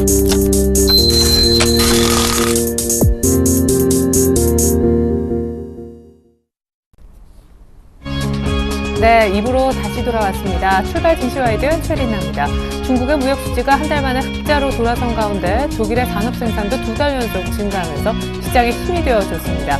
네, 2부로 다시 돌아왔습니다. 출발 진시와이드 최린나입니다. 중국의 무역 수지가 한 달 만에 흑자로 돌아선 가운데 독일의 산업 생산도 2달 연속 증가하면서 시장에 힘이 되어줬습니다.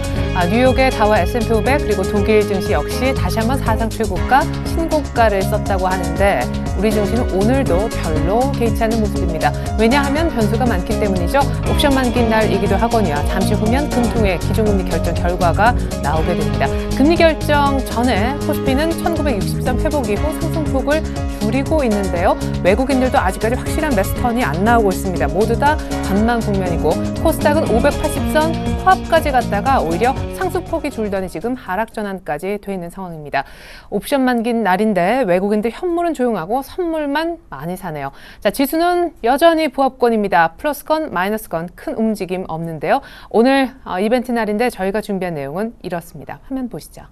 뉴욕의 다우 S&P 500 그리고 독일 증시 역시 다시 한번 사상 최고가 신고가를 썼다고 하는데 우리 증시는 오늘도 별로 개의치 않는 모습입니다. 왜냐하면 변수가 많기 때문이죠. 옵션 만기인 날이기도 하거니와 잠시 후면 금통의 기준금리 결정 결과가 나오게 됩니다. 금리 결정 전에 코스피는 1963 회복 이후 상승폭을 줄이고 있는데요. 외국인들도 아직까지 확실한 매수턴이 안 나오고 있습니다. 모두 다 관망 국면이고 코스닥은 580선 코앞까지 갔다가 오히려 상승폭이 줄더니 지금 하락 전환까지 돼 있는 상황입니다. 옵션 만기인 날인데 외국인들 현물은 조용하고 선물만 많이 사네요. 자, 지수는 여전히 보합권입니다. 플러스건, 마이너스건 큰 움직임 없는데요. 오늘 이벤트 날인데 저희가 준비한 내용은 이렇습니다. 화면 보시죠.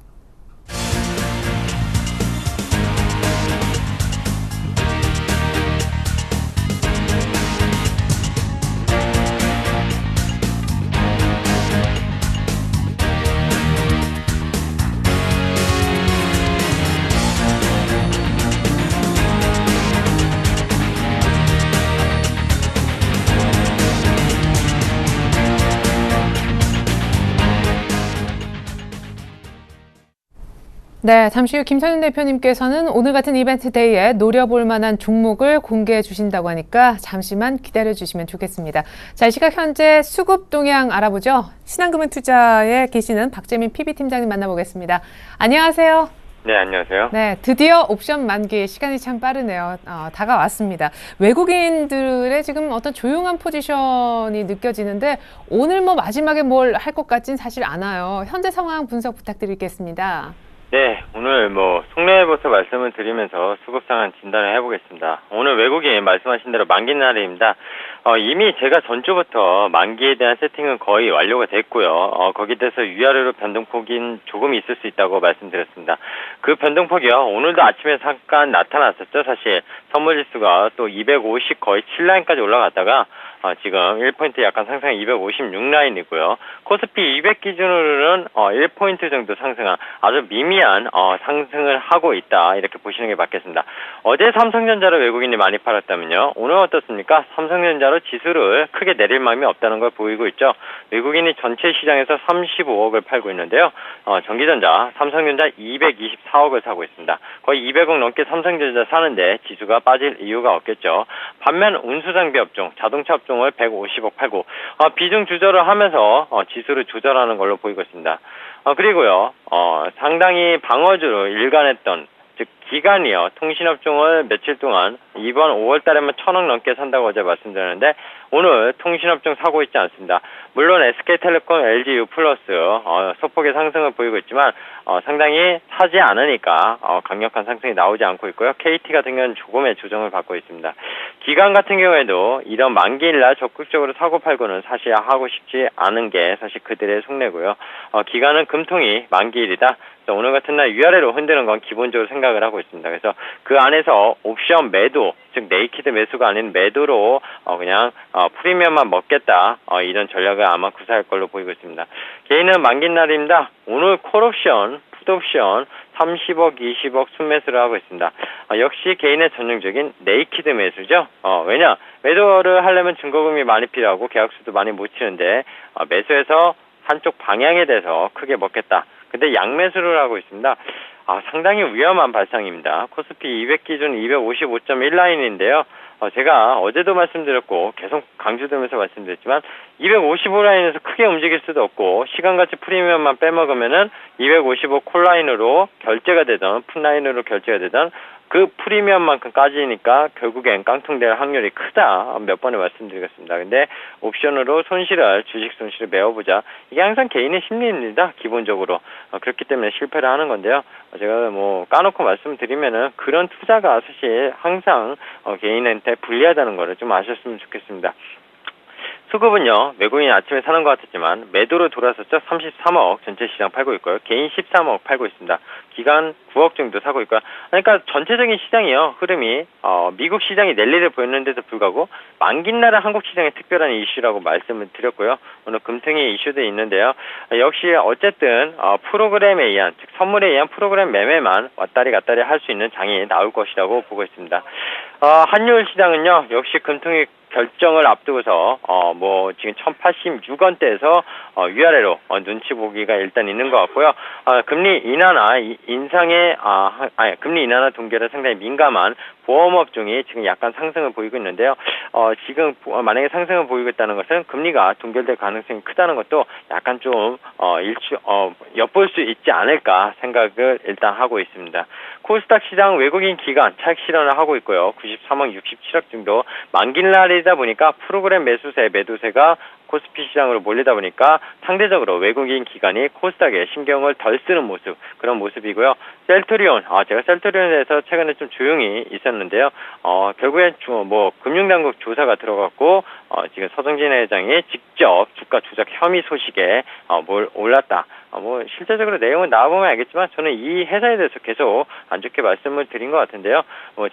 네, 잠시 후 김선윤 대표님께서는 오늘 같은 이벤트 데이에 노려볼 만한 종목을 공개해 주신다고 하니까 잠시만 기다려 주시면 좋겠습니다. 자, 이 시각 현재 수급 동향 알아보죠. 신한금융투자에 계시는 박재민 PB팀장님 만나보겠습니다. 안녕하세요. 네, 안녕하세요. 네, 드디어 옵션 만기 시간이 참 빠르네요. 다가왔습니다. 외국인들의 지금 어떤 조용한 포지션이 느껴지는데 오늘 뭐 마지막에 뭘 할 것 같진 사실 않아요. 현재 상황 분석 부탁드리겠습니다. 네, 오늘 속내부터 말씀을 드리면서 수급 상황 진단을 해보겠습니다. 오늘 외국인 말씀하신 대로 만기 날입니다. 이미 제가 전주부터 만기에 대한 세팅은 거의 완료가 됐고요. 거기에 대해서 위아래로 변동폭이 조금 있을 수 있다고 말씀드렸습니다. 그 변동폭이요, 오늘도 아침에 잠깐 나타났었죠. 사실 선물지수가 또 250 거의 7라인까지 올라갔다가 지금 1포인트 약간 상승 256라인이고요. 코스피 200 기준으로는 1포인트 정도 상승한 아주 미미한 상승을 하고 있다, 이렇게 보시는 게 맞겠습니다. 어제 삼성전자를 외국인이 많이 팔았다면요, 오늘 어떻습니까? 삼성전자로 지수를 크게 내릴 마음이 없다는 걸 보이고 있죠. 외국인이 전체 시장에서 35억을 팔고 있는데요. 전기전자, 삼성전자 224억을 사고 있습니다. 거의 200억 넘게 삼성전자 사는데 지수가 빠질 이유가 없겠죠. 반면 운수장비 업종, 자동차 업종을 150억 팔고 비중 조절을 하면서 지수를 조절하는 걸로 보이고 있습니다. 그리고요, 상당히 방어주로 일관했던, 즉 기간이요, 통신업종을 며칠 동안 이번 5월 달에만 1,000억 넘게 산다고 어제 말씀드렸는데 오늘 통신업종 사고 있지 않습니다. 물론 SK텔레콤, LGU 플러스 소폭의 상승을 보이고 있지만 상당히 사지 않으니까 강력한 상승이 나오지 않고 있고요. KT 같은 경우는 조금의 조정을 받고 있습니다. 기관 같은 경우에도 이런 만기일날 적극적으로 사고 팔고는 사실 하고 싶지 않은 게 사실 그들의 속내고요. 기관은 금통이 만기일이다, 오늘 같은 날 위아래로 흔드는 건 기본적으로 생각을 하고 있습니다. 그래서 그 안에서 옵션 매도, 즉 네이키드 매수가 아닌 매도로 그냥 프리미엄만 먹겠다, 이런 전략을 아마 구사할 걸로 보이고 있습니다. 개인은 만기 날입니다. 오늘 콜옵션, 풋옵션 30억, 20억 순매수를 하고 있습니다. 역시 개인의 전형적인 네이키드 매수죠. 왜냐, 매도를 하려면 증거금이 많이 필요하고 계약수도 많이 못 치는데 매수해서 한쪽 방향에 대해서 크게 먹겠다. 근데 양매수를 하고 있습니다. 상당히 위험한 발상입니다. 코스피 200 기준 255.1라인인데요. 제가 어제도 말씀드렸고 계속 강조되면서 말씀드렸지만 255라인에서 크게 움직일 수도 없고 시간같이 프리미엄만 빼먹으면은 255 콜라인으로 결제가 되던, 풋라인으로 결제가 되던 그 프리미엄만큼 까지니까 결국엔 깡통될 확률이 크다, 몇 번을 말씀드리겠습니다. 근데 옵션으로 주식 손실을 메워보자, 이게 항상 개인의 심리입니다, 기본적으로. 그렇기 때문에 실패를 하는 건데요. 제가 까놓고 말씀드리면은 그런 투자가 사실 항상 개인한테 불리하다는 거를 좀 아셨으면 좋겠습니다. 수급은요, 외국인이 아침에 사는 것 같았지만 매도로 돌아섰죠. 33억 전체 시장 팔고 있고요. 개인 13억 팔고 있습니다. 기관 9억 정도 사고 있고요. 그러니까 전체적인 시장이요, 흐름이 미국 시장이 랠리를 보였는데도 불구하고 만기나라 한국 시장의 특별한 이슈라고 말씀을 드렸고요. 오늘 금통의 이슈도 있는데요. 역시 어쨌든 프로그램에 의한, 즉 선물에 의한 프로그램 매매만 왔다리 갔다리 할 수 있는 장이 나올 것이라고 보고 있습니다. 한율 시장은요, 역시 금통의 결정을 앞두고서 지금 1086원대에서 위아래로 눈치 보기가 일단 있는 것 같고요. 금리 인하나 인상에 금리 인하나 동결에 상당히 민감한 보험업종이 지금 약간 상승을 보이고 있는데요. 지금 만약에 상승을 보이고 있다는 것은 금리가 동결될 가능성이 크다는 것도 약간 좀 엿볼 수 있지 않을까 생각을 일단 하고 있습니다. 코스닥 시장 외국인 기관 차익 실현을 하고 있고요. 93억 67억 정도 만기날이다 보니까 프로그램 매수세 매도세가 코스피 시장으로 몰리다 보니까 상대적으로 외국인 기관이 코스닥에 신경을 덜 쓰는 모습, 그런 모습이고요. 셀트리온, 제가 셀트리온에 대해서 최근에 좀 조용히 있었는데요. 결국엔 금융당국 조사가 들어갔고, 지금 서정진 회장이 직접 주가 조작 혐의 소식에 올랐다. 실제적으로 내용은 나와보면 알겠지만 저는 이 회사에 대해서 계속 안 좋게 말씀을 드린 것 같은데요.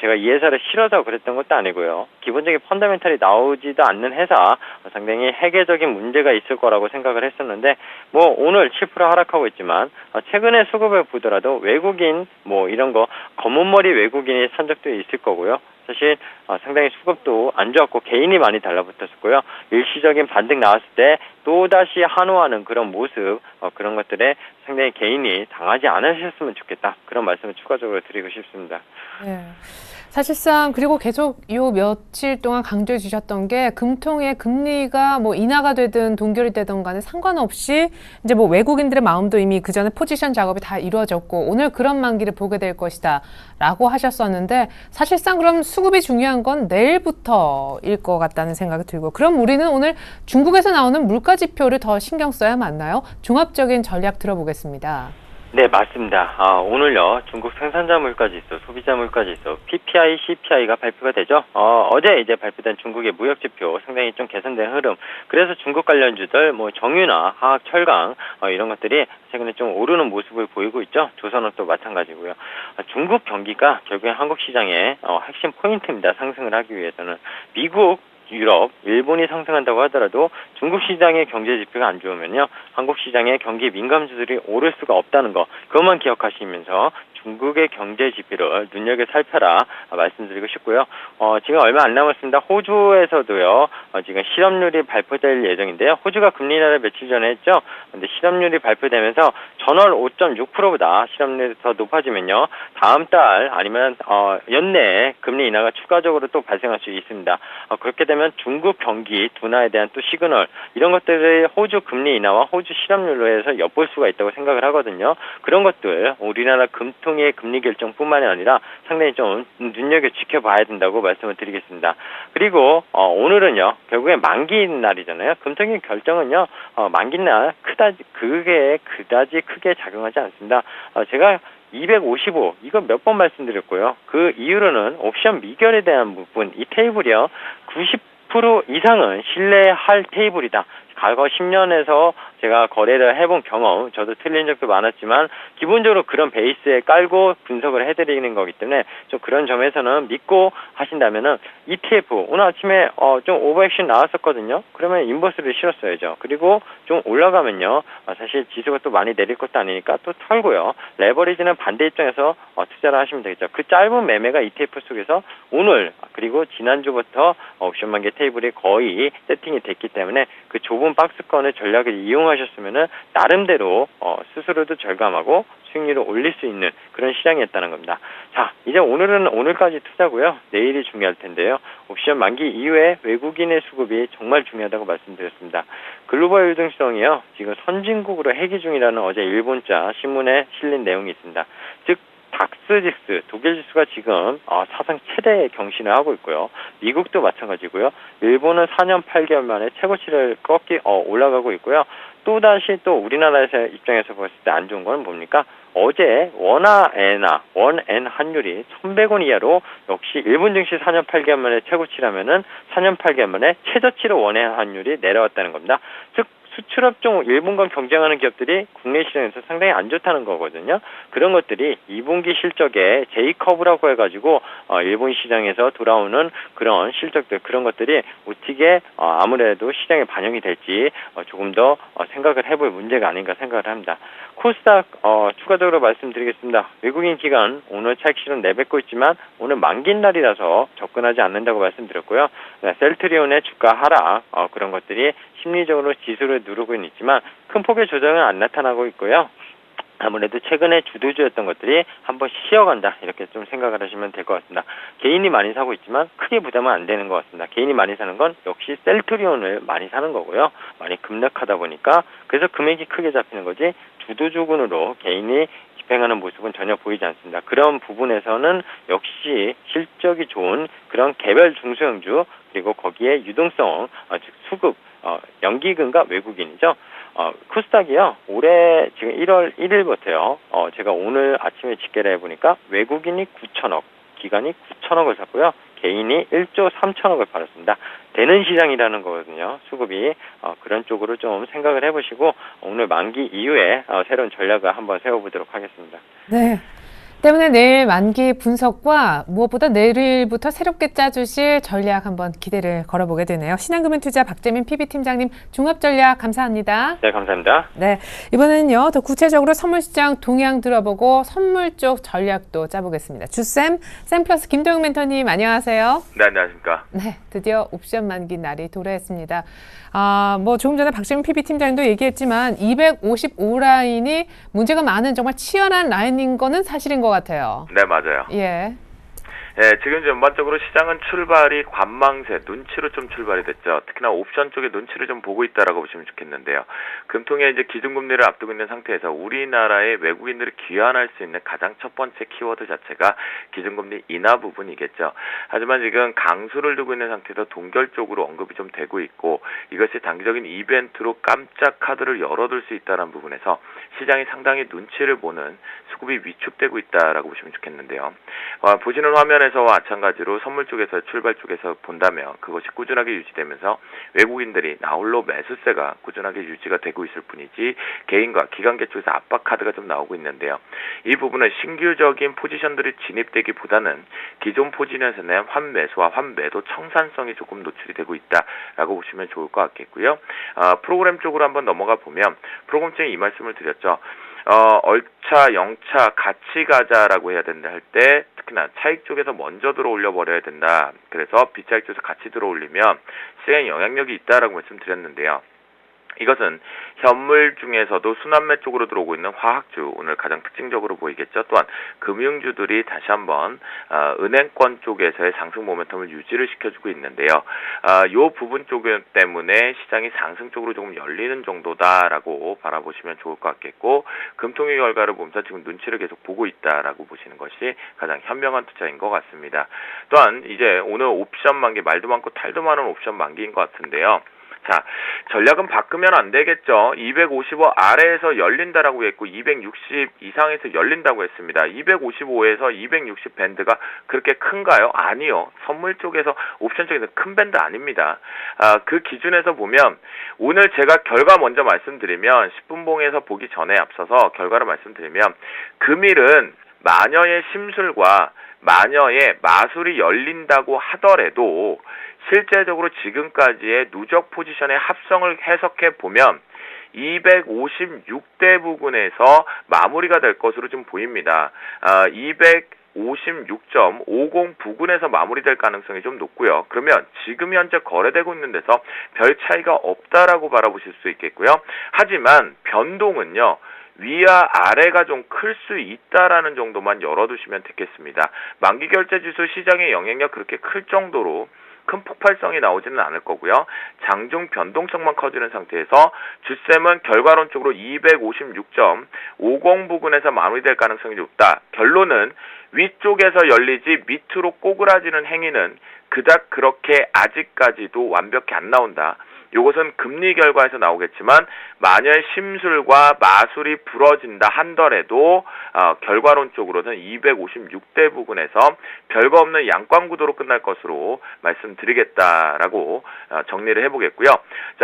제가 이 회사를 싫어서 그랬던 것도 아니고요. 기본적인 펀더멘탈이 나오지도 않는 회사, 상당히 회계적인 문제가 있을 거라고 생각을 했었는데, 오늘 7% 하락하고 있지만, 최근에 수급을 보더라도 외국인, 이런 거, 검은머리 외국인이 산 적도 있을 거고요. 사실 상당히 수급도 안 좋았고 개인이 많이 달라붙었었고요. 일시적인 반등 나왔을 때 또다시 한호하는 그런 모습, 그런 것들에 상당히 개인이 당하지 않으셨으면 좋겠다. 그런 말씀을 추가적으로 드리고 싶습니다. 네. 사실상 그리고 계속 요 며칠 동안 강조해 주셨던 게 금통의 금리가 인하가 되든 동결이 되든 간에 상관없이 이제 외국인들의 마음도 이미 그 전에 포지션 작업이 다 이루어졌고 오늘 그런 만기를 보게 될 것이다 라고 하셨었는데 사실상 그럼 수급이 중요한 건 내일부터일 것 같다는 생각이 들고 그럼 우리는 오늘 중국에서 나오는 물가 지표를 더 신경 써야 맞나요? 종합적인 전략 들어보겠습니다. 네, 맞습니다. 오늘요, 중국 생산자 물가 지수, 소비자 물가 지수, PPI, CPI가 발표가 되죠. 어제 이제 발표된 중국의 무역 지표 상당히 좀 개선된 흐름. 그래서 중국 관련주들, 정유나 화학, 철강, 이런 것들이 최근에 좀 오르는 모습을 보이고 있죠. 조선업도 마찬가지고요. 중국 경기가 결국엔 한국 시장의 핵심 포인트입니다. 상승을 하기 위해서는. 미국, 유럽, 일본이 상승한다고 하더라도 중국 시장의 경제 지표가 안 좋으면요, 한국 시장의 경기 민감주들이 오를 수가 없다는 거, 그것만 기억하시면서 중국의 경제 지표를 눈여겨 살펴라 말씀드리고 싶고요. 지금 얼마 안 남았습니다. 호주에서도요, 지금 실업률이 발표될 예정인데요. 호주가 금리 인하를 며칠 전에 했죠. 근데 실업률이 발표되면서 전월 5.6%보다 실업률이 더 높아지면요, 다음 달 아니면 연내에 금리 인하가 추가적으로 또 발생할 수 있습니다. 그렇게 되면 중국 경기 둔화에 대한 또 시그널, 이런 것들을 호주 금리 인하와 호주 실업률로 해서 엿볼 수가 있다고 생각을 하거든요. 그런 것들 우리나라 금통의 금리 결정뿐만이 아니라 상당히 좀 눈여겨 지켜봐야 된다고 말씀을 드리겠습니다. 그리고 오늘은요, 결국엔 만기 날이잖아요. 금통의 결정은요, 만기 날 그다지 크게 작용하지 않습니다. 제가 255, 이거 몇 번 말씀드렸고요. 그 이유로는 옵션 미결에 대한 부분, 이 테이블이요, 90% 이상은 신뢰할 테이블이다. 과거 10년에서 제가 거래를 해본 경험, 저도 틀린 적도 많았지만 기본적으로 그런 베이스에 깔고 분석을 해드리는 거기 때문에 좀 그런 점에서는 믿고 하신다면은 ETF, 오늘 아침에 좀 오버액션 나왔었거든요. 그러면 인버스를 실었어야죠. 그리고 좀 올라가면요, 사실 지수가 또 많이 내릴 것도 아니니까 또 털고요. 레버리지는 반대 입장에서 투자를 하시면 되겠죠. 그 짧은 매매가 ETF 속에서 오늘 그리고 지난주부터 옵션 만기 테이블이 거의 세팅이 됐기 때문에 그 좁은 박스권의 전략을 이용하셨으면은 나름대로 스스로도 절감하고 수익률을 올릴 수 있는 그런 시장이었다는 겁니다. 자, 이제 오늘은 오늘까지 투자고요. 내일이 중요할 텐데요. 옵션 만기 이후에 외국인의 수급이 정말 중요하다고 말씀드렸습니다. 글로벌 유동성이요, 지금 선진국으로 회귀 중이라는 어제 일본자 신문에 실린 내용이 있습니다. 즉 닥스 지수, 독일 지수가 지금 사상 최대 경신을 하고 있고요. 미국도 마찬가지고요. 일본은 4년 8개월 만에 최고치를 올라가고 있고요. 또다시 또 우리나라에서 입장에서 봤을 때 안 좋은 건 뭡니까? 어제 원엔 환율이 1,100원 이하로 역시 일본 증시 4년 8개월 만에 최고치라면은 4년 8개월 만에 최저치로 원엔 환율이 내려왔다는 겁니다. 즉 수출업종 일본과 경쟁하는 기업들이 국내 시장에서 상당히 안 좋다는 거거든요. 그런 것들이 2분기 실적에 J커브라고 해가지고 일본 시장에서 돌아오는 그런 실적들 그런 것들이 어떻게 아무래도 시장에 반영이 될지 조금 더 생각을 해볼 문제가 아닌가 생각을 합니다. 코스닥 추가적으로 말씀드리겠습니다. 외국인 기관 오늘 차익 실현 내뱉고 있지만 오늘 만기인 날이라서 접근하지 않는다고 말씀드렸고요. 셀트리온의 주가 하락 그런 것들이 심리적으로 지수를 누르고는 있지만 큰 폭의 조정은 안 나타나고 있고요. 아무래도 최근에 주도주였던 것들이 한번 쉬어간다 이렇게 좀 생각을 하시면 될 것 같습니다. 개인이 많이 사고 있지만 크게 부담은 안 되는 것 같습니다. 개인이 많이 사는 건 역시 셀트리온을 많이 사는 거고요. 많이 급락하다 보니까 그래서 금액이 크게 잡히는 거지 주도주군으로 개인이 집행하는 모습은 전혀 보이지 않습니다. 그런 부분에서는 역시 실적이 좋은 그런 개별 중소형주 그리고 거기에 유동성 즉 수급 연기금과 외국인이죠. 코스닥이요. 올해 지금 1월 1일부터요. 제가 오늘 아침에 집계를 해보니까 외국인이 9천억, 기관이 9천억을 샀고요. 개인이 1조 3천억을 팔았습니다. 되는 시장이라는 거거든요. 수급이 그런 쪽으로 좀 생각을 해보시고 오늘 만기 이후에 새로운 전략을 한번 세워보도록 하겠습니다. 네. 때문에 내일 만기 분석과 무엇보다 내일부터 새롭게 짜주실 전략 한번 기대를 걸어보게 되네요. 신한금융투자 박재민 PB팀장님 종합전략 감사합니다. 네, 감사합니다. 네, 이번에는요 더 구체적으로 선물시장 동향 들어보고 선물 쪽 전략도 짜보겠습니다. 주쌤, 샘플러스 김동영 멘토님 안녕하세요. 네, 안녕하십니까. 네, 드디어 옵션 만기 날이 도래했습니다. 조금 전에 박재민 PB팀장도 얘기했지만 255라인이 문제가 많은 정말 치열한 라인인 거는 사실인 것 같아요. 네, 맞아요. 예. 예, 지금 전반적으로 시장은 출발이 관망세, 눈치로 좀 출발이 됐죠. 특히나 옵션 쪽에 눈치를 좀 보고 있다라고 보시면 좋겠는데요. 금통에 이제 기준금리를 앞두고 있는 상태에서 우리나라의 외국인들이 귀환할 수 있는 가장 첫 번째 키워드 자체가 기준금리 인하 부분이겠죠. 하지만 지금 강수를 두고 있는 상태에서 동결 쪽으로 언급이 좀 되고 있고 이것이 단기적인 이벤트로 깜짝 카드를 열어둘 수 있다는 부분에서 시장이 상당히 눈치를 보는 수급이 위축되고 있다라고 보시면 좋겠는데요. 보시는 화면에서와 마찬가지로 선물 쪽에서 출발 쪽에서 본다면 그것이 꾸준하게 유지되면서 외국인들이 나홀로 매수세가 꾸준하게 유지가 되고 있을 뿐이지 개인과 기관계 쪽에서 압박 카드가 좀 나오고 있는데요. 이 부분은 신규적인 포지션들이 진입되기보다는 기존 포지션에서 낸 환매수와 환매도 청산성이 조금 노출이 되고 있다라고 보시면 좋을 것 같겠고요. 프로그램 쪽으로 한번 넘어가 보면 프로그램 중에 이 말씀을 드렸죠. 얼차, 영차, 같이 가자라고 해야 된다 할 때 특히나 차익 쪽에서 먼저 들어올려 버려야 된다. 그래서 비차익 쪽에서 같이 들어올리면 시장에 영향력이 있다라고 말씀드렸는데요. 이것은 현물 중에서도 순환매 쪽으로 들어오고 있는 화학주 오늘 가장 특징적으로 보이겠죠. 또한 금융주들이 다시 한번 은행권 쪽에서의 상승 모멘텀을 유지를 시켜주고 있는데요. 이 부분 쪽 때문에 시장이 상승 쪽으로 조금 열리는 정도다라고 바라보시면 좋을 것 같겠고 금통위 결과를 보면서 지금 눈치를 계속 보고 있다라고 보시는 것이 가장 현명한 투자인 것 같습니다. 또한 이제 오늘 옵션 만기 말도 많고 탈도 많은 옵션 만기인 것 같은데요. 자, 전략은 바꾸면 안 되겠죠. 255 아래에서 열린다라고 했고 260 이상에서 열린다고 했습니다. 255에서 260 밴드가 그렇게 큰가요? 아니요. 선물 쪽에서 옵션 쪽에서 큰 밴드 아닙니다. 그 기준에서 보면 오늘 제가 결과 먼저 말씀드리면 10분봉에서 보기 전에 앞서서 결과를 말씀드리면 금일은 마녀의 심술과 마녀의 마술이 열린다고 하더라도 실제적으로 지금까지의 누적 포지션의 합성을 해석해 보면 256대 부근에서 마무리가 될 것으로 좀 보입니다. 256.50 부근에서 마무리될 가능성이 좀 높고요. 그러면 지금 현재 거래되고 있는 데서 별 차이가 없다라고 바라보실 수 있겠고요. 하지만 변동은요. 위와 아래가 좀 클 수 있다라는 정도만 열어두시면 되겠습니다. 만기결제지수 시장의 영향력 그렇게 클 정도로 큰 폭발성이 나오지는 않을 거고요. 장중 변동성만 커지는 상태에서 주셈은 결과론적으로 256.50 부근에서 마무리될 가능성이 높다. 결론은 위쪽에서 열리지 밑으로 꼬그라지는 행위는 그닥 그렇게 아직까지도 완벽히 안 나온다. 이것은 금리 결과에서 나오겠지만 만약 심술과 마술이 부러진다 한더라도 결과론적으로는 256대 부근에서 별거 없는 양광 구도로 끝날 것으로 말씀드리겠다라고 정리를 해보겠고요.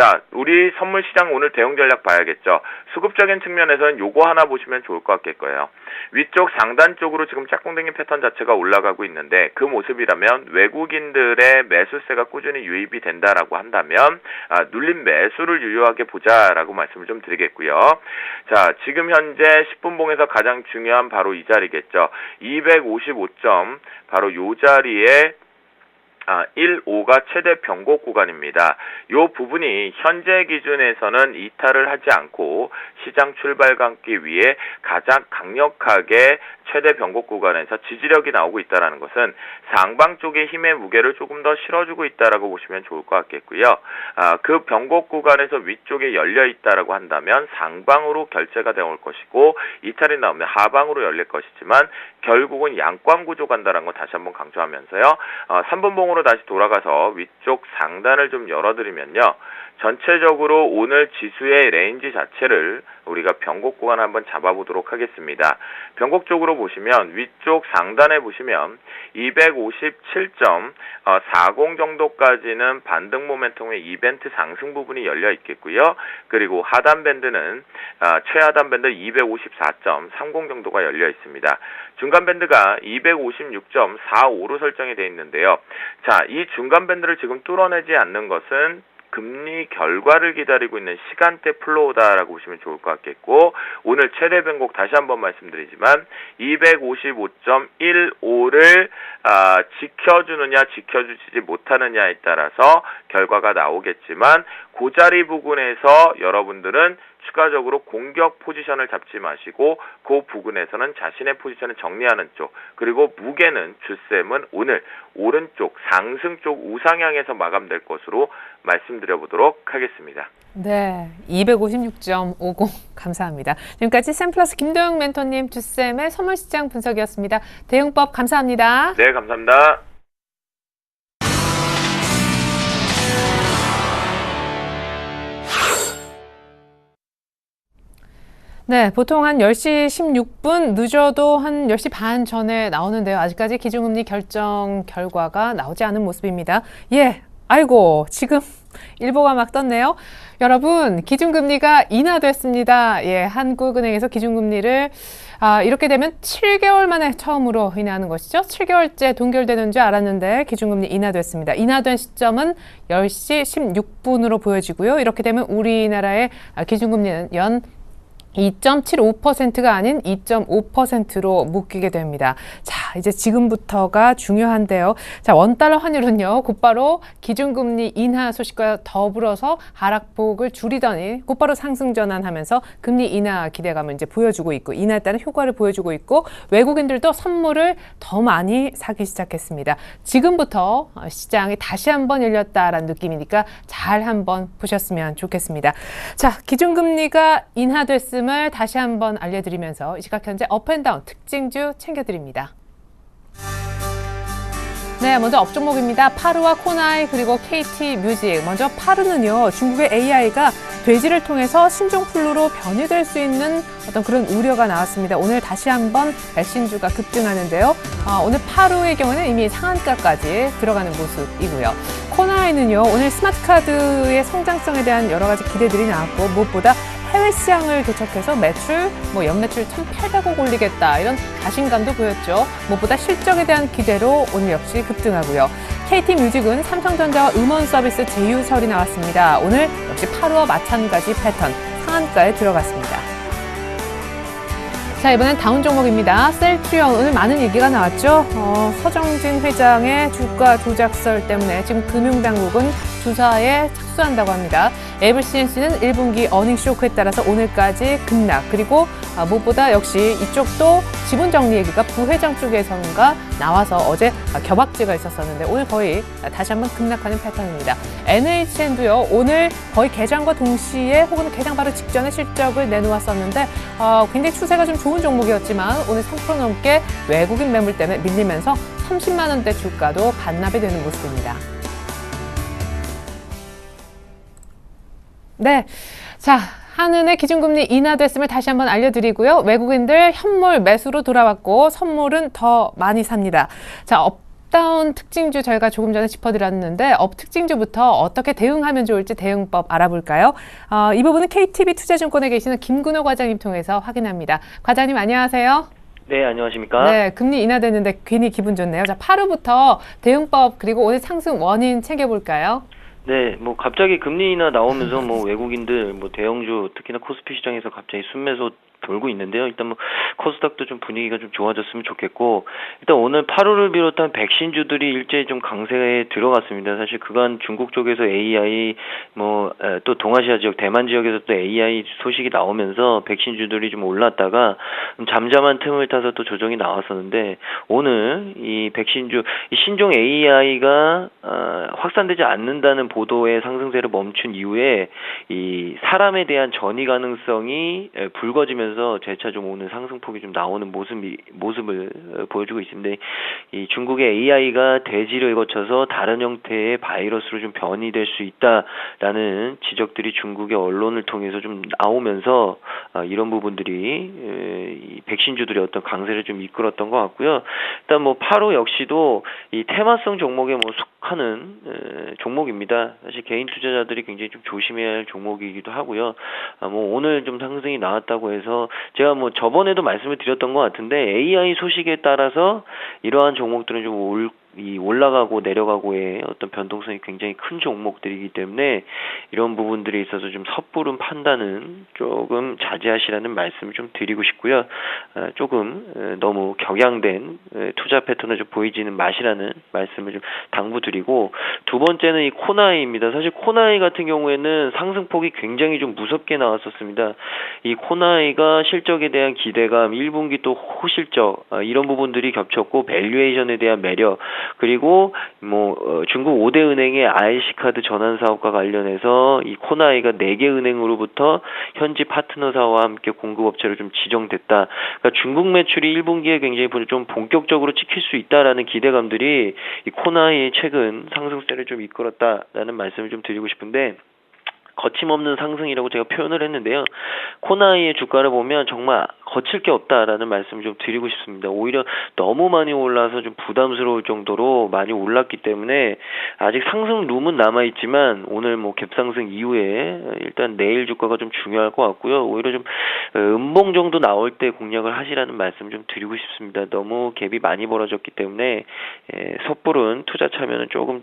자, 우리 선물 시장 오늘 대응 전략 봐야겠죠. 수급적인 측면에서는 요거 하나 보시면 좋을 것 같겠고요. 위쪽 상단 쪽으로 지금 짝꿍댕이 패턴 자체가 올라가고 있는데 그 모습이라면 외국인들의 매수세가 꾸준히 유입이 된다라고 한다면 눌린 매수를 유효하게 보자라고 말씀을 좀 드리겠고요. 자, 지금 현재 10분봉에서 가장 중요한 바로 이 자리겠죠. 255점 바로 요 자리에 1.5가 최대 변곡 구간입니다. 이 부분이 현재 기준에서는 이탈을 하지 않고 시장 출발 감기 위해 가장 강력하게 최대 변곡 구간에서 지지력이 나오고 있다는 것은 상방 쪽의 힘의 무게를 조금 더 실어주고 있다라고 보시면 좋을 것 같겠고요. 그 변곡 구간에서 위쪽에 열려 있다라고 한다면 상방으로 결제가 되올 것이고 이탈이 나오면 하방으로 열릴 것이지만 결국은 양광 구조 간다는 거 다시 한번 강조하면서요. 3분봉으로 다시 돌아가서 위쪽 상단을 좀 열어드리면요. 전체적으로 오늘 지수의 레인지 자체를 우리가 변곡 구간 한번 잡아보도록 하겠습니다. 변곡 쪽으로 보시면 위쪽 상단에 보시면 257.40 정도까지는 반등 모멘텀의 이벤트 상승 부분이 열려 있겠고요. 그리고 하단 밴드는 최하단 밴드 254.30 정도가 열려 있습니다. 중간 밴드가 256.45로 설정이 되어 있는데요. 자, 이 중간 밴드를 지금 뚫어내지 않는 것은 금리 결과를 기다리고 있는 시간대 플로우다라고 보시면 좋을 것 같겠고 오늘 최대 변곡 다시 한번 말씀드리지만 255.15를 지켜주느냐 지켜주지 못하느냐에 따라서 결과가 나오겠지만 그 자리 부근에서 여러분들은 추가적으로 공격 포지션을 잡지 마시고 그 부근에서는 자신의 포지션을 정리하는 쪽 그리고 무게는 주셈은 오늘 오른쪽 상승 쪽 우상향에서 마감될 것으로 말씀드려보도록 하겠습니다. 네, 256.50 감사합니다. 지금까지 샘플러스 김도영 멘토님 주셈의 선물시장 분석이었습니다. 대응법 감사합니다. 네, 감사합니다. 네, 보통 한 10시 16분, 늦어도 한 10시 반 전에 나오는데요. 아직까지 기준금리 결정 결과가 나오지 않은 모습입니다. 예, 아이고, 지금 일보가 막 떴네요. 여러분, 기준금리가 인하됐습니다. 예, 한국은행에서 기준금리를 이렇게 되면 7개월 만에 처음으로 인하하는 것이죠. 7개월째 동결되는 줄 알았는데 기준금리 인하됐습니다. 인하된 시점은 10시 16분으로 보여지고요. 이렇게 되면 우리나라의 기준금리는 연 2.75%가 아닌 2.5%로 묶이게 됩니다. 자, 이제 지금부터가 중요한데요. 자, 원달러 환율은요, 곧바로 기준금리 인하 소식과 더불어서 하락폭을 줄이더니 곧바로 상승 전환하면서 금리 인하 기대감을 이제 보여주고 있고, 인하에 따른 효과를 보여주고 있고, 외국인들도 선물을 더 많이 사기 시작했습니다. 지금부터 시장이 다시 한번 열렸다라는 느낌이니까 잘 한번 보셨으면 좋겠습니다. 자, 기준금리가 인하됐으면 다시 한번 알려드리면서 이 시각 현재 업앤다운 특징주 챙겨드립니다. 네, 먼저 업종목입니다. 파루와 코나이 그리고 KT 뮤직. 먼저 파루는요, 중국의 AI가 돼지를 통해서 신종플루로 변이될 수 있는 어떤 그런 우려가 나왔습니다. 오늘 다시 한번 신주가 급등하는데요. 오늘 파루의 경우는 이미 상한가까지 들어가는 모습이고요. 코나이는요, 오늘 스마트카드의 성장성에 대한 여러 가지 기대들이 나왔고, 무엇보다 해외 시장을 개척해서 매출, 연매출 1,800억 올리겠다, 이런 자신감도 보였죠. 무엇보다 실적에 대한 기대로 오늘 역시 급등하고요. KT 뮤직은 삼성전자와 음원 서비스 제휴설이 나왔습니다. 오늘 역시 파루와 마찬가지 패턴, 상한가에 들어갔습니다. 자, 이번엔 다운 종목입니다. 셀트리온, 오늘 많은 얘기가 나왔죠. 서정진 회장의 주가 조작설 때문에 지금 금융당국은 조사에 착수한다고 합니다. 애블 CNC는 1분기 어닝 쇼크에 따라서 오늘까지 급락, 그리고 무엇보다 역시 이쪽도 지분 정리 얘기가 부회장 쪽에선가 나와서 어제 겹악지가 있었었는데 오늘 거의 다시 한번 급락하는 패턴입니다. NHN도요, 오늘 거의 개장과 동시에 혹은 개장 바로 직전에 실적을 내놓았었는데 굉장히 추세가 좀 좋은 종목이었지만 오늘 3% 넘게 외국인 매물 때문에 밀리면서 30만 원대 주가도 반납이 되는 모습입니다. 네, 자, 한은의 기준금리 인하됐음을 다시 한번 알려드리고요. 외국인들 현물 매수로 돌아왔고 선물은 더 많이 삽니다. 자, 업다운 특징주 저희가 조금 전에 짚어드렸는데 업 특징주부터 어떻게 대응하면 좋을지 대응법 알아볼까요? 이 부분은 KTB 투자증권에 계시는 김근호 과장님 통해서 확인합니다. 과장님 안녕하세요. 네, 안녕하십니까? 네, 금리 인하됐는데 괜히 기분 좋네요. 자, 8호부터 대응법 그리고 오늘 상승 원인 챙겨볼까요? 네, 뭐 갑자기 금리 인하 나오면서 뭐 외국인들 뭐 대형주 특히나 코스피 시장에서 갑자기 순매수 돌고 있는데요. 일단 뭐 코스닥도 좀 분위기가 좀 좋아졌으면 좋겠고, 일단 오늘 8월을 비롯한 백신주들이 일제히 좀 강세에 들어갔습니다. 사실 그간 중국 쪽에서 AI 또 동아시아 지역 대만 지역에서 또 AI 소식이 나오면서 백신주들이 좀 올랐다가 잠잠한 틈을 타서 또 조정이 나왔었는데, 오늘 이 백신주 이 신종 AI가 확산되지 않는다는 보도의 상승세를 멈춘 이후에 이 사람에 대한 전이 가능성이 불거지면서 재차 좀 오늘 상승폭이 좀 나오는 모습을 보여주고 있습니다. 이 중국의 AI가 대지를 거쳐서 다른 형태의 바이러스로 좀 변이될 수 있다라는 지적들이 중국의 언론을 통해서 좀 나오면서 이런 부분들이 이 백신주들의 어떤 강세를 좀 이끌었던 것 같고요. 일단 뭐 8호 역시도 이 테마성 종목에 뭐 속하는 종목입니다. 사실 개인 투자자들이 굉장히 좀 조심해야 할 종목이기도 하고요. 뭐 오늘 좀 상승이 나왔다고 해서 제가 뭐 저번에도 말씀을 드렸던 것 같은데 AI 소식에 따라서 이러한 종목들은 좀 올라가고 내려가고의 어떤 변동성이 굉장히 큰 종목들이기 때문에 이런 부분들에 있어서 좀 섣부른 판단은 조금 자제하시라는 말씀을 좀 드리고 싶고요. 조금 너무 격양된 투자 패턴을 좀 보이지는 마시라는 말씀을 좀 당부드리고, 두 번째는 이 코나이입니다. 사실 코나이 같은 경우에는 상승폭이 굉장히 좀 무섭게 나왔었습니다. 이 코나이가 실적에 대한 기대감, 1분기 또 호실적 이런 부분들이 겹쳤고, 밸류에이션에 대한 매력, 그리고 중국 5대 은행의 IC카드 전환 사업과 관련해서 이 코나이가 4개 은행으로부터 현지 파트너사와 함께 공급업체로 좀 지정됐다. 그러니까 중국 매출이 1분기에 굉장히 좀 본격적으로 찍힐 수 있다라는 기대감들이 이 코나이의 최근 상승세를 좀 이끌었다라는 말씀을 좀 드리고 싶은데, 거침없는 상승이라고 제가 표현을 했는데요. 코나이의 주가를 보면 정말 거칠 게 없다라는 말씀을 좀 드리고 싶습니다. 오히려 너무 많이 올라서 좀 부담스러울 정도로 많이 올랐기 때문에 아직 상승 룸은 남아있지만 오늘 뭐 갭상승 이후에 일단 내일 주가가 좀 중요할 것 같고요. 오히려 좀 음봉 정도 나올 때 공략을 하시라는 말씀 좀 드리고 싶습니다. 너무 갭이 많이 벌어졌기 때문에 섣부른 투자 참여는 조금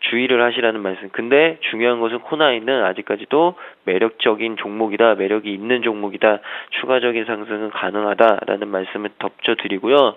주의를 하시라는 말씀. 근데 중요한 것은 코나이는 아직까지도 매력적인 종목이다, 매력이 있는 종목이다, 추가적인 상승은 가능하다라는 말씀을 덧붙여드리고요.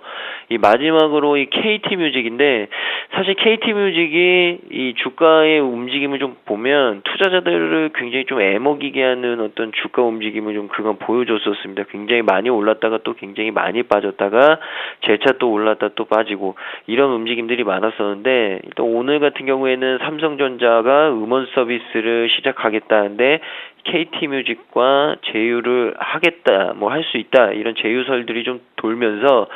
이 마지막으로 이 KT뮤직인데, 사실 KT뮤직이 이 주가의 움직임을 좀 보면 투자자들을 굉장히 좀 애먹이게 하는 어떤 주가 움직임을 좀 그간 보여줬었습니다. 굉장히 많이 올랐다가 또 굉장히 많이 빠졌다가 재차 또 올랐다 또 빠지고 이런 움직임들이 많았었는데, 일단 오늘 같은 경우에는 삼성전자가 음원 서비스를 시작하겠다는데 KT뮤직과 제휴를 하겠다, 할 수 있다, 이런 제휴설들이 좀 돌면서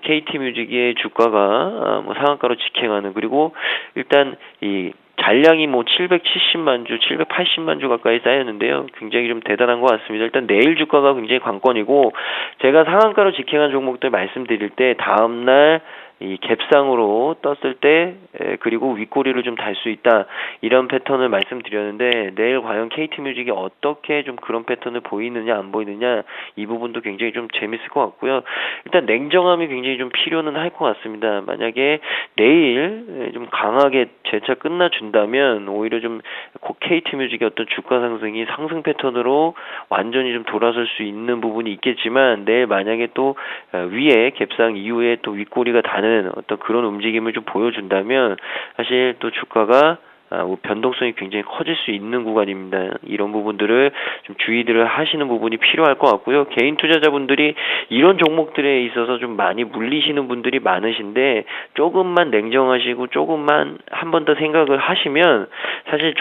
KT뮤직의 주가가 상한가로 직행하는, 그리고 일단 이 잔량이 770만 주, 780만 주 가까이 쌓였는데요. 굉장히 좀 대단한 것 같습니다. 일단 내일 주가가 굉장히 관건이고, 제가 상한가로 직행한 종목들 말씀드릴 때 다음날 이 갭상으로 떴을 때 그리고 윗꼬리를 좀 달 수 있다, 이런 패턴을 말씀드렸는데, 내일 과연 KT뮤직이 어떻게 좀 그런 패턴을 보이느냐 안 보이느냐, 이 부분도 굉장히 좀 재밌을 것 같고요. 일단 냉정함이 굉장히 좀 필요는 할 것 같습니다. 만약에 내일 좀 강하게 재차 끝나준다면 오히려 좀 KT뮤직의 어떤 주가 상승이 상승 패턴으로 완전히 좀 돌아설 수 있는 부분이 있겠지만, 내일 만약에 또 위에 갭상 이후에 또 윗꼬리가 다는 어떤 그런 움직임을 좀 보여준다면 사실 또 주가가 변동성이 굉장히 커질 수 있는 구간입니다. 이런 부분들을 좀 주의들을 하시는 부분이 필요할 것 같고요. 개인 투자자분들이 이런 종목들에 있어서 좀 많이 물리시는 분들이 많으신데 조금만 냉정하시고 조금만 한 번 더 생각을 하시면 사실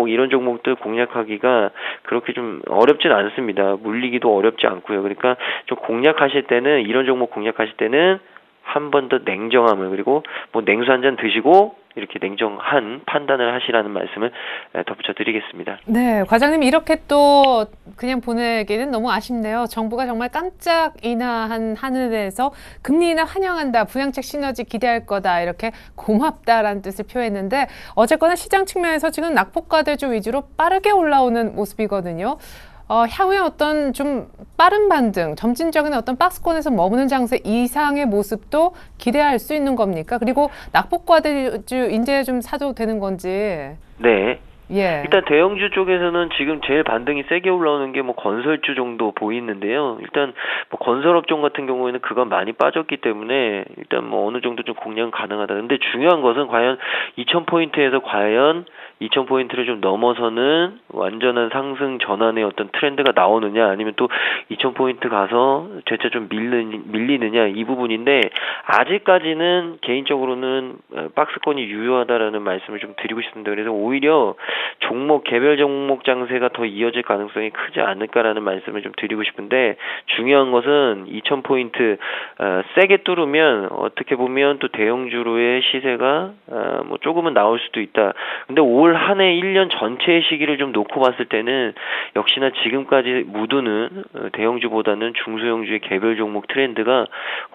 이런 종목들 공략하기가 그렇게 좀 어렵진 않습니다. 물리기도 어렵지 않고요. 그러니까 좀 이런 종목 공략하실 때는 한 번 더 냉정함을, 그리고 뭐 냉수 한 잔 드시고 이렇게 냉정한 판단을 하시라는 말씀을 덧붙여 드리겠습니다. 네, 과장님 이렇게 또 그냥 보내기는 너무 아쉽네요. 정부가 정말 깜짝 인하한 하늘에서 금리 인하 환영한다, 부양책 시너지 기대할 거다, 이렇게 고맙다라는 뜻을 표했는데 어쨌거나 시장 측면에서 지금 낙폭과대주 위주로 빠르게 올라오는 모습이거든요. 향후에 어떤 좀 빠른 반등, 점진적인 어떤 박스권에서 머무는 장세 이상의 모습도 기대할 수 있는 겁니까? 그리고 낙폭과대주 이제 좀 사도 되는 건지. 네. 예. 일단 대형주 쪽에서는 지금 제일 반등이 세게 올라오는 게 뭐 건설주 정도 보이는데요. 일단 뭐 건설업종 같은 경우에는 그건 많이 빠졌기 때문에 일단 뭐 어느 정도 좀 공략은 가능하다. 근데 중요한 것은 과연 2000포인트에서 과연 2000포인트를 좀 넘어서는 완전한 상승 전환의 어떤 트렌드가 나오느냐, 아니면 또 2000포인트 가서 재차 좀 밀리느냐, 이 부분인데 아직까지는 개인적으로는 박스권이 유효하다라는 말씀을 좀 드리고 싶습니다. 그래서 오히려 개별 종목 장세가 더 이어질 가능성이 크지 않을까라는 말씀을 좀 드리고 싶은데, 중요한 것은 2000포인트 세게 뚫으면 어떻게 보면 또 대형주로의 시세가 뭐 조금은 나올 수도 있다. 근데 올 한 해 1년 전체의 시기를 좀 놓고 봤을 때는 역시나 지금까지 묻어는 대형주보다는 중소형주의 개별 종목 트렌드가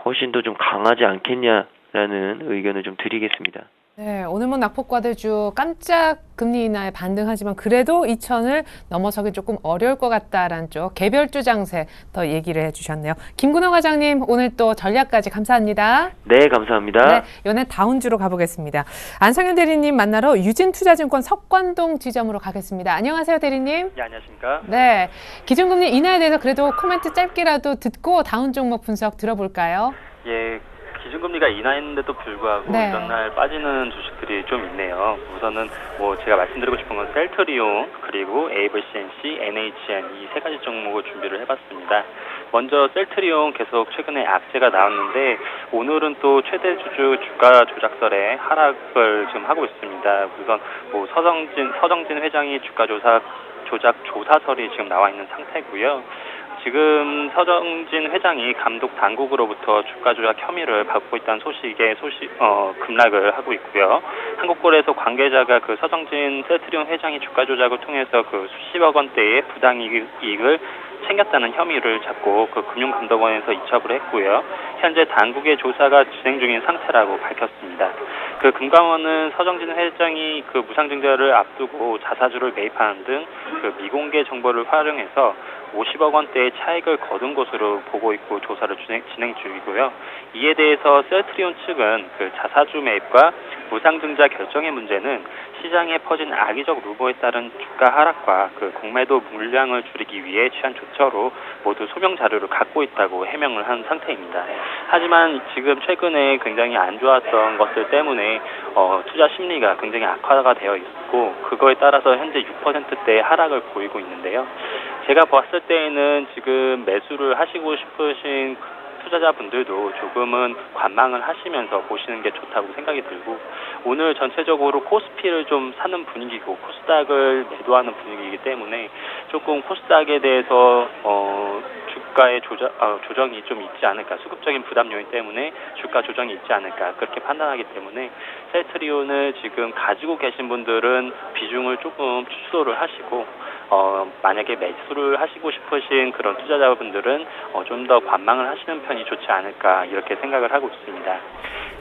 훨씬 더 좀 강하지 않겠냐라는 의견을 좀 드리겠습니다. 네, 오늘 뭐 낙폭과대주 깜짝 금리 인하에 반등하지만 그래도 2천을 넘어서기 조금 어려울 것 같다라는 쪽 개별주 장세 더 얘기를 해주셨네요. 김근호 과장님, 오늘 또 전략까지 감사합니다. 네, 감사합니다. 네, 이번엔 다운주로 가보겠습니다. 안성현 대리님 만나러 유진투자증권 석관동 지점으로 가겠습니다. 안녕하세요, 대리님. 네, 안녕하십니까? 네, 기준금리 인하에 대해서 그래도 코멘트 짧게라도 듣고 다운 종목 분석 들어볼까요? 예, 기준금리가 인하했는데도 불구하고 네. 이런 날 빠지는 주식들이 좀 있네요. 우선은 뭐 제가 말씀드리고 싶은 건 셀트리온, 그리고 에이블CNC, NHN 이 세 가지 종목을 준비를 해봤습니다. 먼저 셀트리온 계속 최근에 악재가 나왔는데 오늘은 또 최대 주주 주가 조작설에 하락을 지금 하고 있습니다. 우선 뭐 서정진 회장이 주가 조작 조사설이 지금 나와 있는 상태고요. 지금 서정진 회장이 감독 당국으로부터 주가 조작 혐의를 받고 있다는 소식에 급락을 하고 있고요. 한국거래소 관계자가 그 서정진 셀트리온 회장이 주가 조작을 통해서 그 수십억 원대의 부당이익을 챙겼다는 혐의를 잡고 그 금융감독원에서 이첩을 했고요. 현재 당국의 조사가 진행 중인 상태라고 밝혔습니다. 그 금감원은 서정진 회장이 그 무상증자를 앞두고 자사주를 매입하는 등 그 미공개 정보를 활용해서 50억 원대의 차익을 거둔 것으로 보고 있고 조사를 진행 중이고요. 이에 대해서 셀트리온 측은 그 자사주 매입과 무상증자 결정의 문제는 시장에 퍼진 악의적 루머에 따른 주가 하락과 그 공매도 물량을 줄이기 위해 취한 조처로 모두 소명 자료를 갖고 있다고 해명을 한 상태입니다. 하지만 지금 최근에 굉장히 안 좋았던 것들 때문에 투자 심리가 굉장히 악화가 되어 있고 그거에 따라서 현재 6%대의 하락을 보이고 있는데요. 제가 봤을 때에는 지금 매수를 하시고 싶으신 투자자분들도 조금은 관망을 하시면서 보시는 게 좋다고 생각이 들고, 오늘 전체적으로 코스피를 좀 사는 분위기고 코스닥을 매도하는 분위기이기 때문에 조금 코스닥에 대해서 주가의 조정이 좀 있지 않을까, 수급적인 부담 요인 때문에 주가 조정이 있지 않을까 그렇게 판단하기 때문에 셀트리온을 지금 가지고 계신 분들은 비중을 조금 축소를 하시고 만약에 매수를 하시고 싶으신 그런 투자자분들은 좀 더 관망을 하시는 편이 좋지 않을까 이렇게 생각을 하고 있습니다.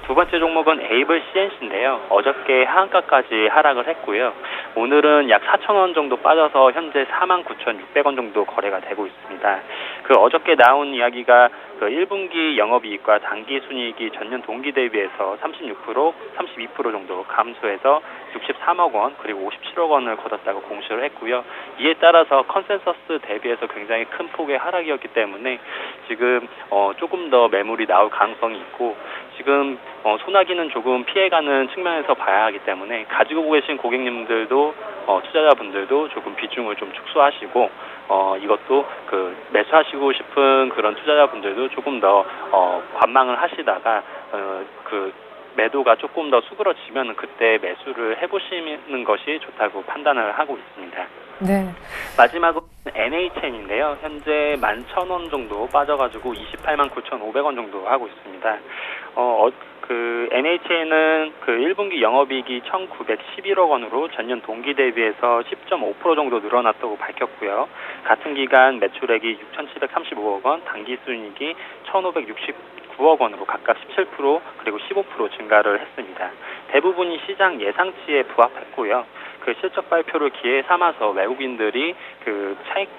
두 번째 종목은 에이블 CNC인데요. 어저께 하한가까지 하락을 했고요. 오늘은 약 4,000원 정도 빠져서 현재 49,600원 정도 거래가 되고 있습니다. 그 어저께 나온 이야기가 그 1분기 영업이익과 당기순이익이 전년 동기 대비해서 36%, 32% 정도 감소해서 63억 원 그리고 57억 원을 거뒀다고 공시를 했고요. 이에 따라서 컨센서스 대비해서 굉장히 큰 폭의 하락이었기 때문에 지금 조금 더 매물이 나올 가능성이 있고 지금 소나기는 조금 피해가는 측면에서 봐야 하기 때문에 가지고 계신 고객님들도 투자자분들도 조금 비중을 좀 축소하시고 이것도 그 매수하시고 싶은 그런 투자자분들도 조금 더 관망을 하시다가 그 매도가 조금 더 수그러지면 그때 매수를 해보시는 것이 좋다고 판단을 하고 있습니다. 네. 마지막으로 NHN인데요. 현재 11,000원 정도 빠져가지고 289,500원 정도 하고 있습니다. 그 NHN은 그 1분기 영업이익이 1,911억 원으로 전년 동기 대비해서 10.5% 정도 늘어났다고 밝혔고요. 같은 기간 매출액이 6,735억 원, 당기순이익이 1,569억 원으로 각각 17% 그리고 15% 증가를 했습니다. 대부분이 시장 예상치에 부합했고요. 그 실적 발표를 기회 삼아서 외국인들이 그 차익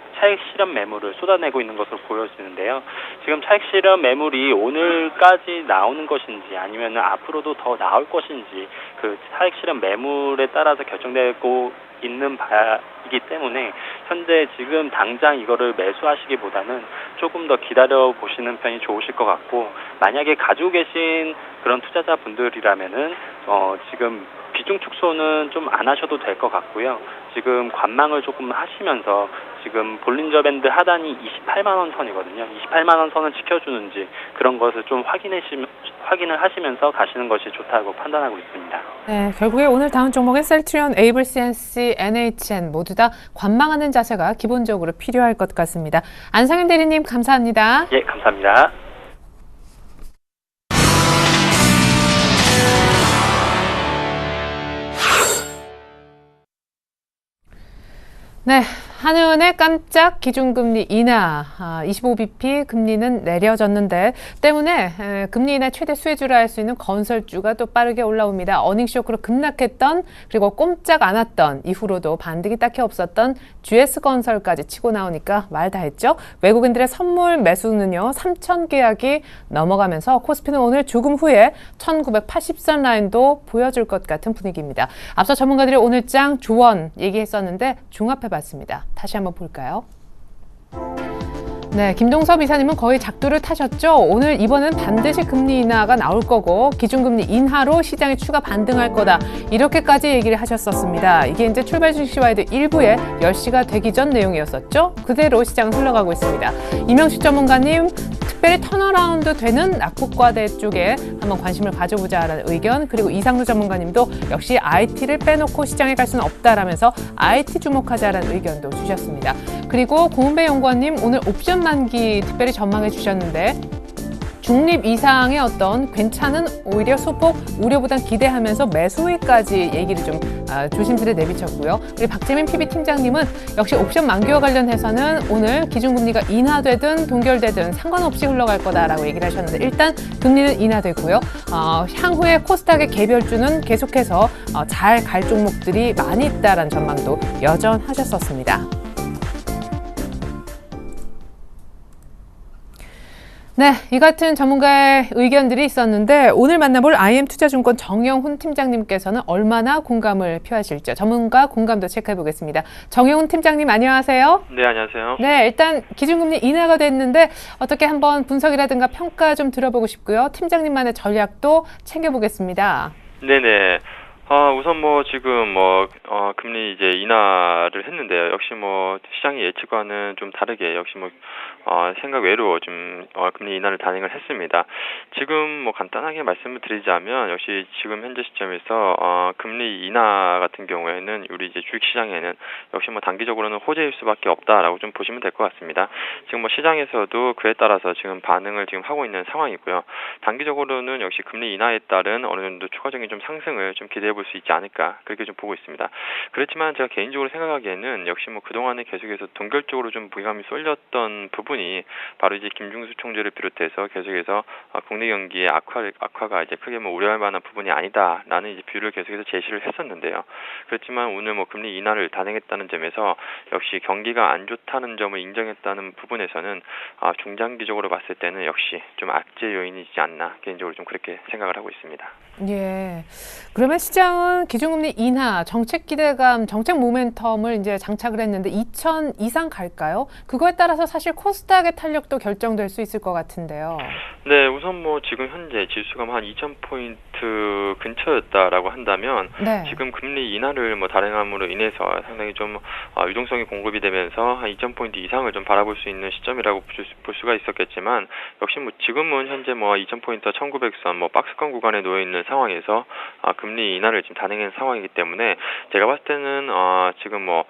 실현 매물을 쏟아내고 있는 것으로 보여지는데요. 지금 차익 실현 매물이 오늘까지 나오는 것인지 아니면 앞으로도 더 나올 것인지 그 차익 실현 매물에 따라서 결정되고 있는 바이기 때문에 현재 지금 당장 이거를 매수하시기보다는 조금 더 기다려 보시는 편이 좋으실 것 같고 만약에 가지고 계신 그런 투자자분들이라면은 지금 비중 축소는 좀 안 하셔도 될 것 같고요. 지금 관망을 조금 하시면서 지금 볼린저 밴드 하단이 28만 원 선이거든요. 28만 원 선을 지켜주는지 그런 것을 좀 확인을 하시면서 가시는 것이 좋다고 판단하고 있습니다. 네, 결국에 오늘 다운 종목인 셀트리온, 에이블 CNC, NHN 모두 다 관망하는 자세가 기본적으로 필요할 것 같습니다. 안상현 대리님 감사합니다. 예, 감사합니다. 네, 한은의 깜짝 기준금리 인하, 25bp 금리는 내려졌는데 때문에 금리 인하 최대 수혜주라 할 수 있는 건설주가 또 빠르게 올라옵니다. 어닝쇼크로 급락했던 그리고 꼼짝 않았던 이후로도 반등이 딱히 없었던 GS건설까지 치고 나오니까 말 다 했죠. 외국인들의 선물 매수는요 3,000계약이 넘어가면서 코스피는 오늘 조금 후에 1980선 라인도 보여줄 것 같은 분위기입니다. 앞서 전문가들이 오늘장 조언 얘기했었는데 종합해봤습니다. 다시 한번 볼까요? 네, 김동섭 이사님은 거의 작두를 타셨죠? 오늘 이번엔 반드시 금리 인하가 나올 거고 기준금리 인하로 시장이 추가 반등할 거다. 이렇게까지 얘기를 하셨었습니다. 이게 이제 출발 주식시와이드 1부에 10시가 되기 전 내용이었었죠? 그대로 시장은 흘러가고 있습니다. 이명식 전문가님, 특별히 턴어라운드 되는 낙국과대 쪽에 한번 관심을 가져보자라는 의견, 그리고 이상루 전문가님도 역시 IT를 빼놓고 시장에 갈 수는 없다라면서 IT 주목하자라는 의견도 주셨습니다. 그리고 고은배 연구원님 오늘 옵션 만기 특별히 전망해 주셨는데 중립 이상의 어떤 괜찮은 오히려 소폭 우려보단 기대하면서 매수 후에까지 얘기를 좀 조심스레 내비쳤고요. 그리고 박재민 PB팀장님은 역시 옵션 만기와 관련해서는 오늘 기준금리가 인하되든 동결되든 상관없이 흘러갈 거다라고 얘기를 하셨는데 일단 금리는 인하되고요. 향후에 코스닥의 개별주는 계속해서 잘 갈 종목들이 많이 있다라는 전망도 여전하셨었습니다. 네, 이 같은 전문가의 의견들이 있었는데 오늘 만나볼 IM투자증권 정영훈 팀장님께서는 얼마나 공감을 표하실지 전문가 공감도 체크해 보겠습니다. 정영훈 팀장님 안녕하세요. 네, 안녕하세요. 네, 일단 기준금리 인하가 됐는데 어떻게 한번 분석이라든가 평가 좀 들어보고 싶고요. 팀장님만의 전략도 챙겨보겠습니다. 네네. 우선 지금 금리 이제 인하를 했는데요. 역시 시장의 예측과는 좀 다르게 역시 생각 외로 좀 금리 인하를 단행을 했습니다. 지금 간단하게 말씀을 드리자면 역시 지금 현재 시점에서 금리 인하 같은 경우에는 우리 이제 주식시장에는 역시 단기적으로는 호재일 수밖에 없다라고 좀 보시면 될 것 같습니다. 지금 시장에서도 그에 따라서 지금 반응을 지금 하고 있는 상황이고요. 단기적으로는 역시 금리 인하에 따른 어느 정도 추가적인 좀 상승을 좀 기대해 볼 바라볼 수 있지 않을까 그렇게 좀 보고 있습니다. 그렇지만 제가 개인적으로 생각하기에는 역시 뭐 그동안에 계속해서 동결적으로 좀 무게감이 쏠렸던 부분이 바로 이제 김중수 총재를 비롯해서 계속해서 국내 경기의 악화가 이제 크게 뭐 우려할 만한 부분이 아니다라는 이제 뷰를 계속해서 제시를 했었는데요. 그렇지만 오늘 뭐 금리 인하를 단행했다는 점에서 역시 경기가 안 좋다는 점을 인정했다는 부분에서는 중장기적으로 봤을 때는 역시 좀 악재 요인이지 않나 개인적으로 좀 그렇게 생각을 하고 있습니다. 예. 그러면 시장은 기준금리 인하, 정책 기대감, 정책 모멘텀을 이제 장착을 했는데 2,000 이상 갈까요? 그거에 따라서 사실 코스닥의 탄력도 결정될 수 있을 것 같은데요. 네, 우선 뭐 지금 현재 지수가 한 2,000포인트 근처였다라고 한다면 네. 지금 금리 인하를 뭐 단행함으로 인해서 상당히 좀 유동성이 공급이 되면서 한 2,000포인트 이상을 좀 바라볼 수 있는 시점이라고 볼 수가 있었겠지만 역시 뭐 지금은 현재 뭐 2,000포인트 1,900선 뭐 박스권 구간에 놓여 있는 상황에서 금리 인하를 지금 단행한 상황이기 때문에 제가 봤을 때는 지금 뭐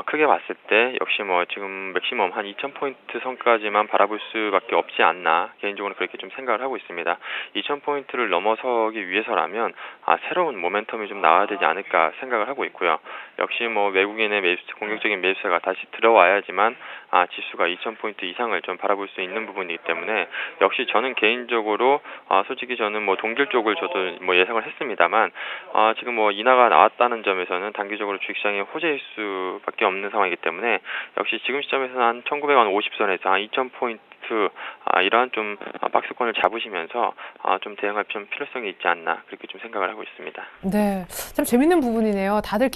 크게 봤을 때 역시 뭐 지금 맥시멈 한 2,000포인트 선까지만 바라볼 수밖에 없지 않나 개인적으로 그렇게 좀 생각을 하고 있습니다. 2,000포인트를 넘어서기 위해서라면 새로운 모멘텀이 좀 나와야 되지 않을까 생각을 하고 있고요. 역시 뭐 외국인의 공격적인 매수세가 다시 들어와야지만 지수가 2,000포인트 이상을 좀 바라볼 수 있는 부분이기 때문에 역시 저는 개인적으로 솔직히 저는 뭐 동결 쪽을 저도 뭐 예상을 했습니다만 지금 뭐 인하가 나왔다는 점에서는 단기적으로 주식시장의 호재일 수밖에 없는 상황이기 때문에 역시 지금 시점에서는 한 1,950선에서 한 2,000포인트 이러한 좀 박스권을 잡으시면서 좀 대응할 좀 필요성이 있지 않나 그렇게 좀 생각을 하고 있습니다. 네, 참 재밌는 부분이네요. 다들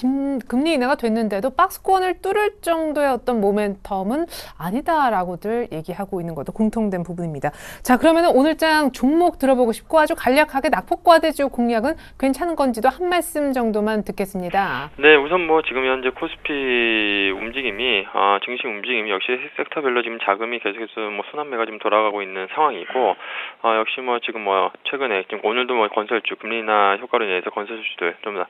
금리 인하가 됐는데도 박스권을 뚫을 정도의 어떤 모멘텀은 아니다라고들 얘기하고 있는 것도 공통된 부분입니다. 자, 그러면 오늘장 종목 들어보고 싶고 아주 간략하게 낙폭과대주 공략은 괜찮은 건지도 한 말씀 정도만 듣겠습니다. 네, 우선 뭐 지금 현재 코스피 움직임이 증시 움직임이 역시 섹터별로 지금 자금이 계속해서 뭐 순환매가 지금 돌아가고 있는 상황이고 역시 뭐 지금 뭐 최근에 지금 오늘도 뭐 건설주 금리 인하 효과로 인해서 건설주들 좀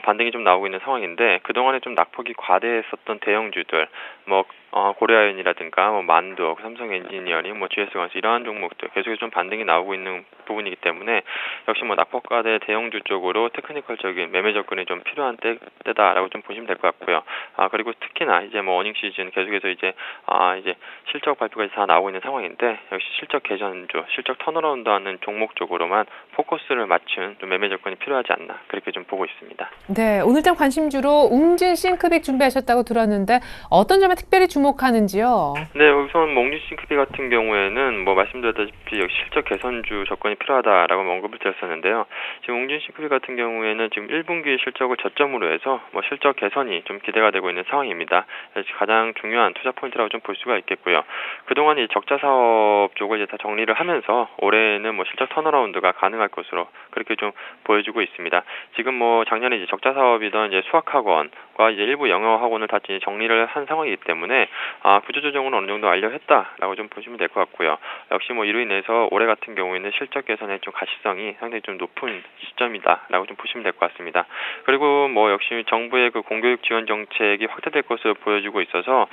반등이 좀 나오고 있는 상황인데 그동안에 좀 낙폭이 과대했었던 대형주들 뭐 고려아연이라든가 뭐 만두, 삼성엔지니어링, 뭐 GS건설 이러한 종목들 계속해서 좀 반등이 나오고 있는 부분이기 때문에 역시 뭐 낙폭과대 대형주 쪽으로 테크니컬적인 매매 접근이 좀 필요한 때다라고 좀 보시면 될 것 같고요. 그리고 특히나 이제 뭐 어닝 시즌 계속해서 이제 실적 발표가 다 나오고 있는 상황인데 역시 실적 개선주, 실적 턴어라운드하는 종목 쪽으로만 포커스를 맞춘 좀 매매 접근이 필요하지 않나 그렇게 좀 보고 있습니다. 네, 오늘장 관심주로 웅진 싱크빅 준비하셨다고 들었는데 어떤 점에 특별히 주목하는지요? 네, 우선 웅진 싱크빅 같은 경우에는 뭐 말씀드렸다시피 역시 실적 개선주 접근이 필요하다라고 언급을 드렸었는데요. 지금 웅진 싱크빅 같은 경우에는 지금 1분기 실적을 저점으로 해서 뭐 실적 개선이 좀 기대가 되고 있는 상황입니다. 가장 중요한 투자 포인트라고 좀 볼 수가 있겠고요. 그동안 이 적자 사업 쪽을 이제 다 정리를 하면서 올해는 뭐 실적 턴어라운드가 가능할 것으로 그렇게 좀 보여주고 있습니다. 지금 뭐 작년에 이제 적자 사업이던 이제 수학학원과 이제 일부 영어학원을 다 이제 정리를 한 상황이기 때문에 구조조정은 어느 정도 완료했다라고 좀 보시면 될 것 같고요. 역시 뭐 이로 인해서 올해 같은 경우에는 실적 개선의 좀 가시성이 상당히 좀 높은 시점이다라고 좀 보시면 될 것 같습니다. 그리고 뭐 역시 정부의 그 공교육 지원 정책이 확대될 것으로 보여주고 있어서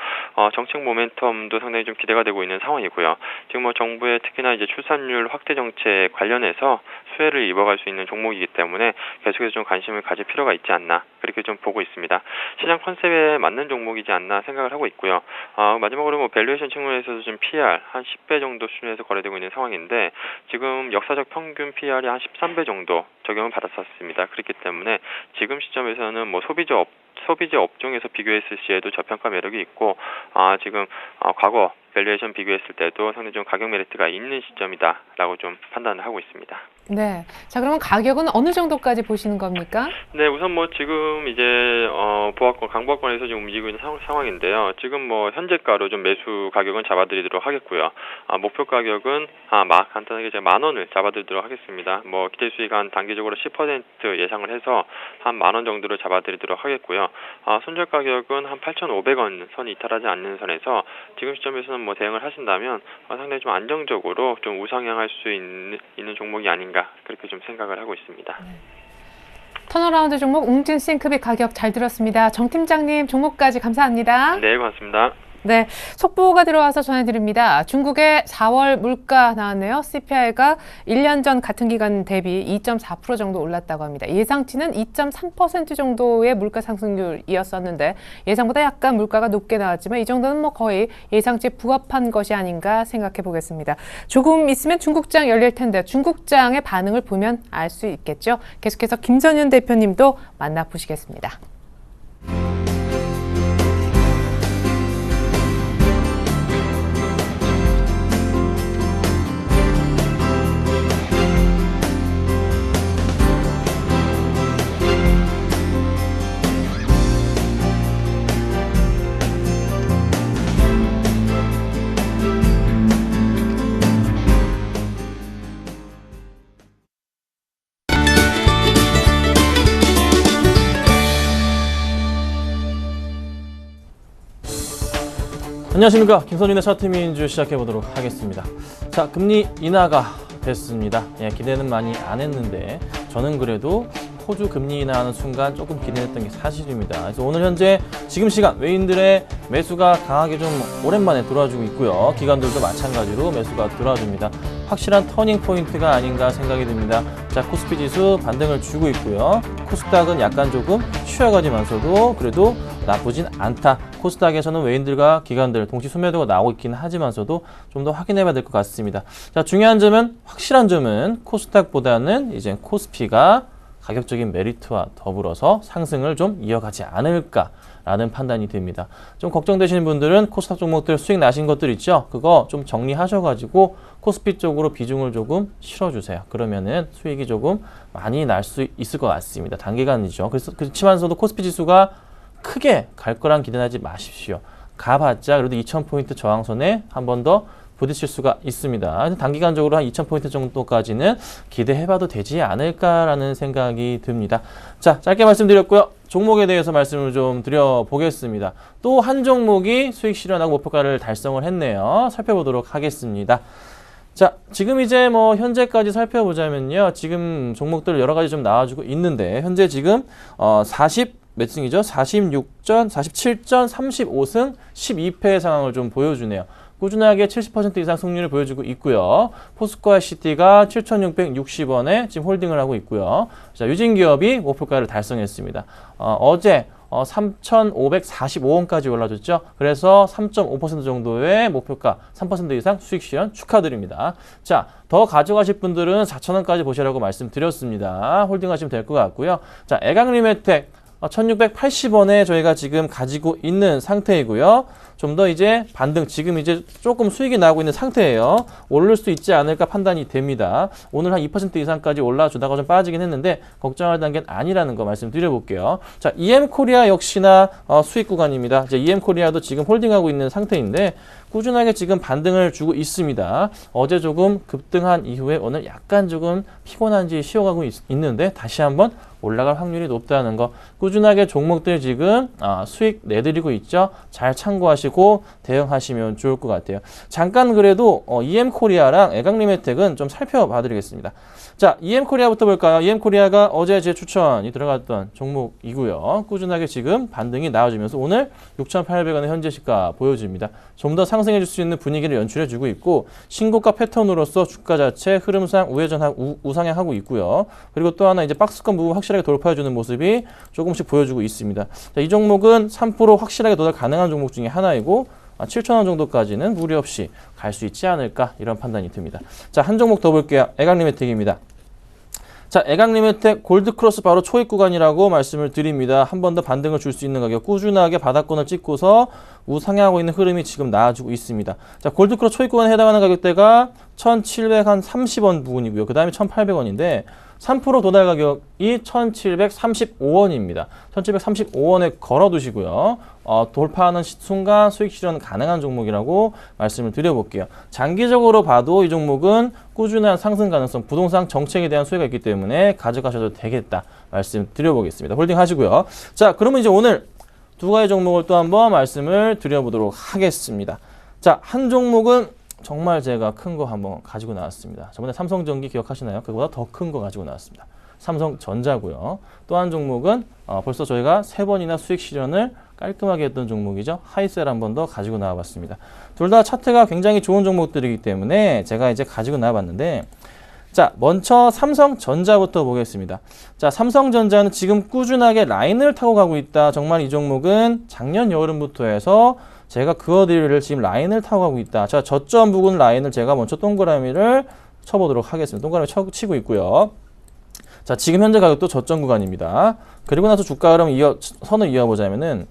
정책 모멘텀도 상당히 좀 기대가 되고 있는 상황이고요. 지금 뭐 정부의 특히나 이제 출산율 확대 정책 관련해서 수혜를 입어갈 수 있는 종목이기 때문에 계속해서 좀 관심을 가질 필요가 있지 않나 그렇게 좀 보고 있습니다. 시장 컨셉에 맞는 종목이지 않나 생각을 하고 있고요. 마지막으로 뭐 밸류에이션 측면에서도 좀 PR 한 10배 정도 수준에서 거래되고 있는 상황인데 지금 역사적 평균 PR이 한 13배 정도 적용을 받았었습니다. 그렇기 때문에 지금 시점에서는 뭐 소비재 업종에서 비교했을 시에도 저평가 매력이 있고 지금 과거 밸류에이션 비교했을 때도 상당히 좀 가격 메리트가 있는 시점이다라고 좀 판단을 하고 있습니다. 네. 자, 그러면 가격은 어느 정도까지 보시는 겁니까? 네, 우선 뭐 지금 이제 강보합권에서 지금 움직이고 있는 상황인데요. 지금 뭐 현재가로 좀 매수 가격은 잡아드리도록 하겠고요. 목표 가격은 간단하게 제가 10,000원을 잡아드리도록 하겠습니다. 뭐 기대 수익 한 단기적으로 10% 예상을 해서 한 10,000원 정도로 잡아드리도록 하겠고요. 손절 가격은 한 8,500원 선이 이탈하지 않는 선에서 지금 시점에서는 뭐 대응을 하신다면 상당히 좀 안정적으로 좀 우상향할 수 있는 종목이 아닌가 그렇게 좀 생각을 하고 있습니다. 턴어라운드 종목 웅진 싱크빅 가격 잘 들었습니다. 정 팀장님 종목까지 감사합니다. 네, 고맙습니다. 네, 속보가 들어와서 전해드립니다. 중국의 4월 물가 나왔네요. CPI가 1년 전 같은 기간 대비 2.4% 정도 올랐다고 합니다. 예상치는 2.3% 정도의 물가 상승률이었었는데 예상보다 약간 물가가 높게 나왔지만 이 정도는 뭐 거의 예상치에 부합한 것이 아닌가 생각해 보겠습니다. 조금 있으면 중국장 열릴 텐데 중국장의 반응을 보면 알 수 있겠죠. 계속해서 김선윤 대표님도 만나보시겠습니다. 안녕하십니까. 김선윤의 차트민주 시작해보도록 하겠습니다. 자, 금리 인하가 됐습니다. 예, 기대는 많이 안 했는데 저는 그래도 호주 금리 인하하는 순간 조금 기대했던 게 사실입니다. 그래서 오늘 현재 지금 시간 외인들의 매수가 강하게 좀 오랜만에 들어와주고 있고요. 기관들도 마찬가지로 매수가 들어와줍니다. 확실한 터닝 포인트가 아닌가 생각이 듭니다. 자, 코스피 지수 반등을 주고 있고요. 코스닥은 약간 조금 쉬어가지만서도 그래도 나쁘진 않다. 코스닥에서는 외인들과 기관들 동시 순매도가 나오고 있긴 하지만서도 좀 더 확인해봐야 될 것 같습니다. 자, 중요한 점은 확실한 점은 코스닥보다는 이제 코스피가 가격적인 메리트와 더불어서 상승을 좀 이어가지 않을까라는 판단이 듭니다. 좀 걱정되시는 분들은 코스닥 종목들 수익 나신 것들 있죠? 그거 좀 정리하셔가지고 코스피 쪽으로 비중을 조금 실어주세요. 그러면은 수익이 조금 많이 날 수 있을 것 같습니다. 단기간이죠. 그렇지만서도 코스피 지수가 크게 갈 거란 기대하지 마십시오. 가봤자 그래도 2000포인트 저항선에 한 번 더 부딪힐 수가 있습니다. 단기간적으로 한 2000포인트 정도까지는 기대해봐도 되지 않을까라는 생각이 듭니다. 자, 짧게 말씀드렸고요. 종목에 대해서 말씀을 좀 드려보겠습니다. 또 한 종목이 수익 실현하고 목표가를 달성을 했네요. 살펴보도록 하겠습니다. 자, 지금 이제 뭐 현재까지 살펴보자면요. 지금 종목들 여러 가지 좀 나와주고 있는데 현재 지금 몇 승이죠? 46전, 47전, 35승, 12패 상황을 좀 보여주네요. 꾸준하게 70% 이상 승률을 보여주고 있고요. 포스코 ICT가 7,660원에 지금 홀딩을 하고 있고요. 자, 유진기업이 목표가를 달성했습니다. 어제 3,545원까지 올라줬죠. 그래서 3.5% 정도의 목표가 3% 이상 수익 실현 축하드립니다. 자, 더 가져가실 분들은 4,000원까지 보시라고 말씀드렸습니다. 홀딩하시면 될 것 같고요. 자, 애강리메텍 1,680원에 저희가 지금 가지고 있는 상태이고요. 좀 더 이제 반등, 지금 이제 조금 수익이 나오고 있는 상태예요. 오를 수 있지 않을까 판단이 됩니다. 오늘 한 2% 이상까지 올라주다가 좀 빠지긴 했는데 걱정할 단계는 아니라는 거 말씀드려볼게요. 자, EM코리아 역시나 수익 구간입니다. 이제 EM코리아도 지금 홀딩하고 있는 상태인데 꾸준하게 지금 반등을 주고 있습니다. 어제 조금 급등한 이후에 오늘 약간 조금 피곤한지 쉬어가고 있는데 다시 한번 올라갈 확률이 높다는 거, 꾸준하게 종목들 지금 수익 내드리고 있죠. 잘 참고하시고 대응하시면 좋을 것 같아요. 잠깐 그래도 EM코리아랑 애강리메텍은 좀 살펴봐 드리겠습니다. 자, EM코리아부터 볼까요? EM코리아가 어제 제 추천이 들어갔던 종목이고요. 꾸준하게 지금 반등이 나와주면서 오늘 6,800원의 현재 시가 보여줍니다. 좀 더 상승해 줄 수 있는 분위기를 연출해 주고 있고 신고가 패턴으로서 주가 자체 흐름상 우상향하고 있고요. 그리고 또 하나 이제 박스권 부분 확실하게 돌파해 주는 모습이 조금씩 보여주고 있습니다. 자, 이 종목은 3% 확실하게 도달 가능한 종목 중에 하나이고 7,000원 정도까지는 무리 없이 갈 수 있지 않을까 이런 판단이 듭니다. 자, 한 종목 더 볼게요. 애강리메텍입니다. 자, 애강리메텍 골드크로스 바로 초입 구간이라고 말씀을 드립니다. 한 번 더 반등을 줄 수 있는 가격, 꾸준하게 바닥권을 찍고서 우상향하고 있는 흐름이 지금 나와주고 있습니다. 자, 골드크로스 초입 구간에 해당하는 가격대가 1,730원 부근이고요. 그 다음에 1,800원인데 3% 도달 가격이 1,735원입니다. 1,735원에 걸어두시고요. 돌파하는 순간 수익 실현 가능한 종목이라고 말씀을 드려볼게요. 장기적으로 봐도 이 종목은 꾸준한 상승 가능성, 부동산 정책에 대한 수혜가 있기 때문에 가져가셔도 되겠다 말씀 드려보겠습니다. 홀딩 하시고요. 자, 그러면 이제 오늘 두 가지 종목을 또 한번 말씀을 드려보도록 하겠습니다. 자, 한 종목은 정말 제가 큰 거 한번 가지고 나왔습니다. 저번에 삼성전기 기억하시나요? 그거보다 더 큰 거 가지고 나왔습니다. 삼성전자고요. 또 한 종목은 벌써 저희가 3번이나 수익 실현을 깔끔하게 했던 종목이죠. 하이셀 한 번 더 가지고 나와봤습니다. 둘 다 차트가 굉장히 좋은 종목들이기 때문에 제가 이제 가지고 나와봤는데, 자, 먼저 삼성전자부터 보겠습니다. 자, 삼성전자는 지금 꾸준하게 라인을 타고 가고 있다. 정말 이 종목은 작년 여름부터 해서 제가 그어드리를 지금 라인을 타고 가고 있다. 자, 저점 부근 라인을 제가 먼저 동그라미를 쳐보도록 하겠습니다. 동그라미 치고 있고요. 자, 지금 현재 가격도 저점 구간입니다. 그리고 나서 주가 흐름 선을 이어보자면은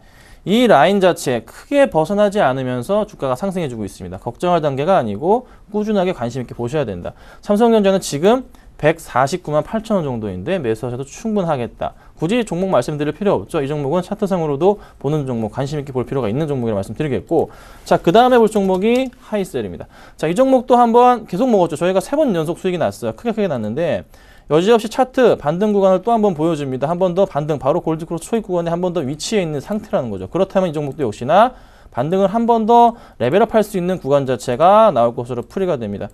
이 라인 자체에 크게 벗어나지 않으면서 주가가 상승해주고 있습니다. 걱정할 단계가 아니고 꾸준하게 관심 있게 보셔야 된다. 삼성전자는 지금 149만 8천 원 정도인데 매수하셔도 충분하겠다. 굳이 종목 말씀드릴 필요 없죠. 이 종목은 차트상으로도 보는 종목, 관심 있게 볼 필요가 있는 종목이라고 말씀드리겠고, 자, 그 다음에 볼 종목이 하이셀입니다. 자, 이 종목도 한번 계속 먹었죠. 저희가 3번 연속 수익이 났어요. 크게 났는데 여지없이 차트 반등 구간을 또 한 번 보여줍니다. 한 번 더 반등, 바로 골드크로스 초입 구간에 한 번 더 위치해 있는 상태라는 거죠. 그렇다면 이 종목도 역시나 반등을 한 번 더 레벨업 할 수 있는 구간 자체가 나올 것으로 풀이가 됩니다.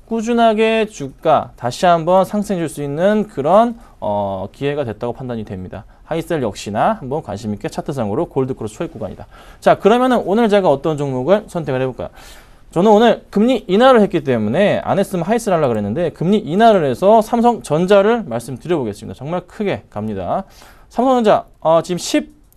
꾸준하게 주가 다시 한번 상승해 줄 수 있는 그런 기회가 됐다고 판단이 됩니다. 하이셀 역시나 한번 관심 있게 차트상으로 골드크로스 초입 구간이다. 자, 그러면은 오늘 제가 어떤 종목을 선택을 해볼까요? 저는 오늘 금리 인하를 했기 때문에 안 했으면 하이셀 하려고 그랬는데 금리 인하를 해서 삼성전자를 말씀드려보겠습니다. 정말 크게 갑니다. 삼성전자 지금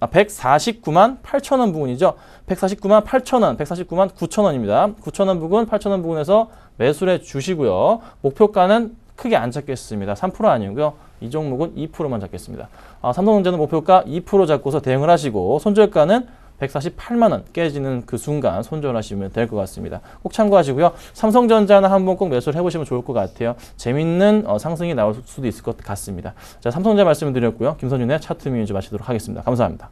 149만 8천 원 부근이죠. 149만 8천 원, 149만 9천 원입니다. 9천 원 부근, 8천 원 부근에서 매수를 해주시고요. 목표가는 크게 안 잡겠습니다. 3% 아니고요. 이 종목은 2%만 잡겠습니다. 삼성전자는 목표가 2% 잡고서 대응을 하시고 손절가는 148만 원 깨지는 그 순간 손절하시면 될 것 같습니다. 꼭 참고하시고요. 삼성전자는 한번 꼭 매수를 해보시면 좋을 것 같아요. 재밌는 상승이 나올 수도 있을 것 같습니다. 자, 삼성전자 말씀을 드렸고요. 김선윤의 차트 미니즈 마치도록 하겠습니다. 감사합니다.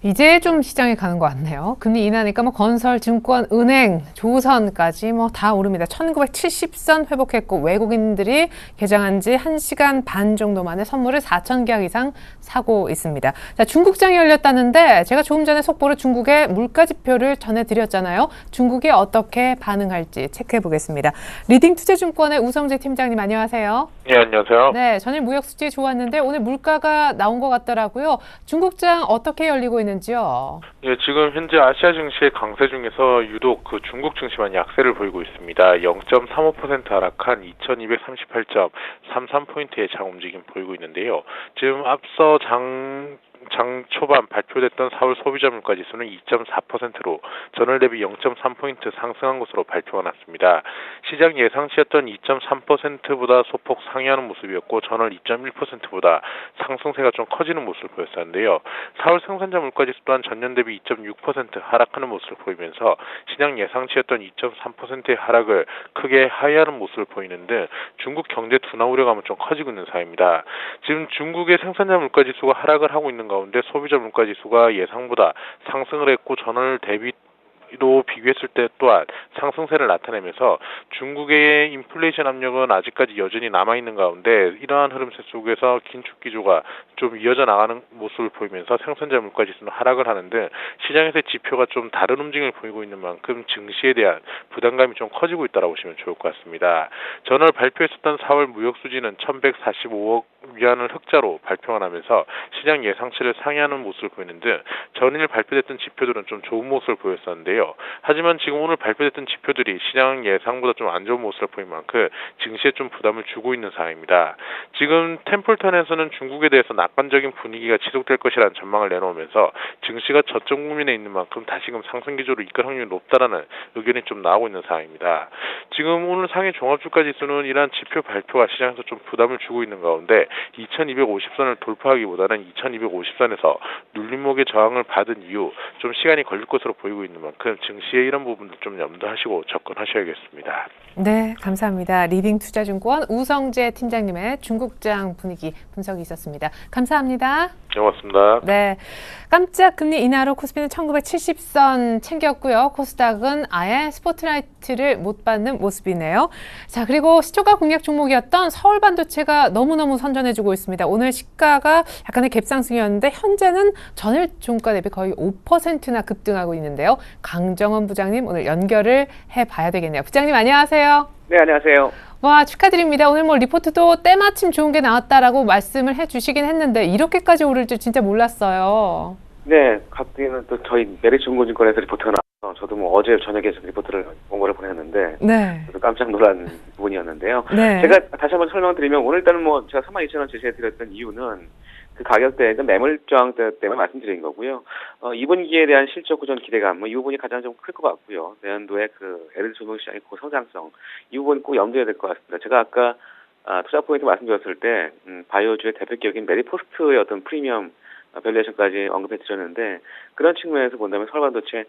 이제 좀 시장에 가는 것 같네요. 금리 인하니까 뭐 건설, 증권, 은행, 조선까지 뭐 다 오릅니다. 1970선 회복했고 외국인들이 개장한 지 1시간 반 정도 만에 선물을 4,000개 이상 사고 있습니다. 자, 중국장이 열렸다는데 제가 조금 전에 속보로 중국의 물가지표를 전해드렸잖아요. 중국이 어떻게 반응할지 체크해 보겠습니다. 리딩투자증권의 우성재 팀장님 안녕하세요. 네, 안녕하세요. 네, 전일 무역 수지 좋았는데 오늘 물가가 나온 것 같더라고요. 중국장 어떻게 열리고 있는지요? 예, 지금 현재 아시아 증시의 강세 중에서 유독 그 중국 증시만 약세를 보이고 있습니다. 0.35% 하락한 2288.33포인트의 장 움직임 보이고 있는데요. 지금 앞서 장 초반 발표됐던 4월 소비자 물가 지수는 2.4%로 전월 대비 0.3포인트 상승한 것으로 발표가 났습니다. 시장 예상치였던 2.3%보다 소폭 상회하는 모습이었고 전월 2.1%보다 상승세가 좀 커지는 모습을 보였었는데요. 4월 생산자 물가 지수 또한 전년 대비 2.6% 하락하는 모습을 보이면서 시장 예상치였던 2.3%의 하락을 크게 하회하는 모습을 보이는 등 중국 경제 둔화 우려감은 좀 커지고 있는 사이입니다. 지금 중국의 생산자 물가 지수가 하락을 하고 있는 가운데 소비자 물가 지수가 예상보다 상승을 했고 전월 대비로 비교했을 때 또한 상승세를 나타내면서 중국의 인플레이션 압력은 아직까지 여전히 남아있는 가운데 이러한 흐름세 속에서 긴축 기조가 좀 이어져 나가는 모습을 보이면서 생산자 물가 지수는 하락을 하는 등 시장에서의 지표가 좀 다른 움직임을 보이고 있는 만큼 증시에 대한 부담감이 좀 커지고 있다고 보시면 좋을 것 같습니다. 전월 발표했었던 4월 무역 수지는 1,145억 위안을 흑자로 발표가 나면서 시장 예상치를 상회하는 모습을 보이는 등 전일 발표됐던 지표들은 좀 좋은 모습을 보였었는데요. 하지만 지금 오늘 발표됐던 지표들이 시장 예상보다 좀 안 좋은 모습을 보인 만큼 증시에 좀 부담을 주고 있는 상황입니다. 지금 템플턴에서는 중국에 대해서 낙관적인 분위기가 지속될 것이라는 전망을 내놓으면서 증시가 저점 국면에 있는 만큼 다시금 상승 기조로 이끌 확률이 높다라는 의견이 좀 나오고 있는 상황입니다. 지금 오늘 상해 종합주가 지수는 이러한 지표 발표가 시장에서 좀 부담을 주고 있는 가운데 2250선을 돌파하기보다는 2250선에서 눌림목의 저항을 받은 이후 좀 시간이 걸릴 것으로 보이고 있는 만큼 증시의 이런 부분들 좀 염두하시고 접근하셔야겠습니다. 네, 감사합니다. 리딩투자증권 우성재 팀장님의 중국장 분위기 분석이 있었습니다. 감사합니다. 네, 고맙습니다. 네, 깜짝 금리 인하로 코스피는 1970선 챙겼고요. 코스닥은 아예 스포트라이트를 못 받는 모습이네요. 자, 그리고 시초가 공략 종목이었던 서울반도체가 너무너무 선전해주고 있습니다. 오늘 시가가 약간의 갭상승이었는데 현재는 전일 종가 대비 거의 5%나 급등하고 있는데요. 강정원 부장님 오늘 연결을 해봐야 되겠네요. 부장님 안녕하세요. 네, 안녕하세요. 와, 축하드립니다. 오늘 뭐 리포트도 때마침 좋은 게 나왔다라고 말씀을 해주시긴 했는데 이렇게까지 오를 줄 진짜 몰랐어요. 네, 갑자기는 또 저희 메리츠증권에서 리포트가 나와서 저도 뭐 어제 저녁에 리포트를 원고를 보냈는데 네. 저도 깜짝 놀란 부분이었는데요. 네. 제가 다시 한번 설명드리면 오늘 일단은 뭐 제가 32,000원 제시해드렸던 이유는 그 가격대, 매물 저항 때문에 말씀드린 거고요. 2분기에 대한 실적 구전 기대감, 이 부분이 가장 좀 클 것 같고요. 내년도에 그 LNG 조명 시장의 고성장성, 이 부분 꼭 염두해야 될 것 같습니다. 제가 아까 투자 포인트 말씀드렸을 때 바이오주의 대표 기업인 메리포스트의 어떤 프리미엄 밸류에이션까지 언급해 드렸는데 그런 측면에서 본다면 서울반도체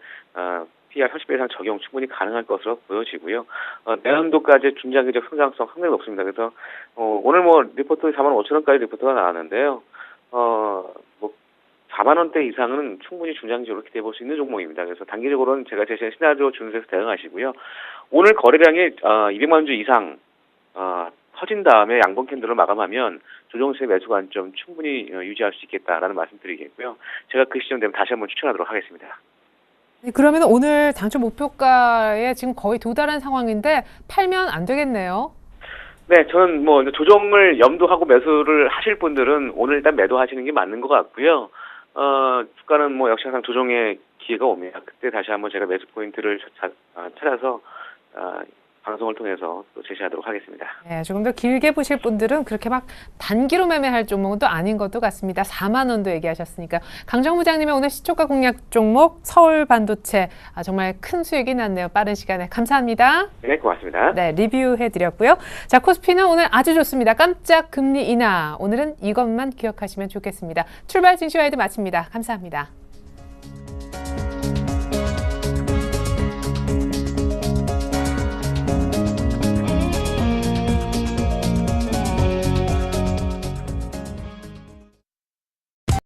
PR 30배 이상 적용 충분히 가능할 것으로 보여지고요. 내년도까지 중장기적 성장성 상당히 높습니다. 그래서 오늘 뭐 리포트 45,000원까지 리포트가 나왔는데요. 뭐 4만 원대 이상은 충분히 중장기적으로 기대해 볼 수 있는 종목입니다. 그래서 단기적으로는 제가 제시한 시나리오 준수해서 대응하시고요. 오늘 거래량이 200만 원 주 이상 터진 다음에 양봉 캔들로 마감하면 조정수의 매수 관점 충분히 유지할 수 있겠다라는 말씀드리겠고요. 제가 그 시점 되면 다시 한번 추천하도록 하겠습니다. 네, 그러면 오늘 당초 목표가에 지금 거의 도달한 상황인데 팔면 안 되겠네요. 네, 저는 뭐 조정을 염두하고 매수를 하실 분들은 오늘 일단 매도하시는 게 맞는 것 같고요. 주가는 뭐 역시 항상 조정의 기회가 옵니다. 그때 다시 한번 제가 매수 포인트를 찾아서 방송을 통해서 또 제시하도록 하겠습니다. 네, 조금 더 길게 보실 분들은 그렇게 막 단기로 매매할 종목은 또 아닌 것도 같습니다. 4만 원도 얘기하셨으니까. 강정 부장님의 오늘 시초가 공략 종목 서울 반도체 정말 큰 수익이 났네요. 빠른 시간에 감사합니다. 네, 고맙습니다. 네, 리뷰해드렸고요. 자, 코스피는 오늘 아주 좋습니다. 깜짝 금리 인하. 오늘은 이것만 기억하시면 좋겠습니다. 출발 진시와이드 마칩니다. 감사합니다.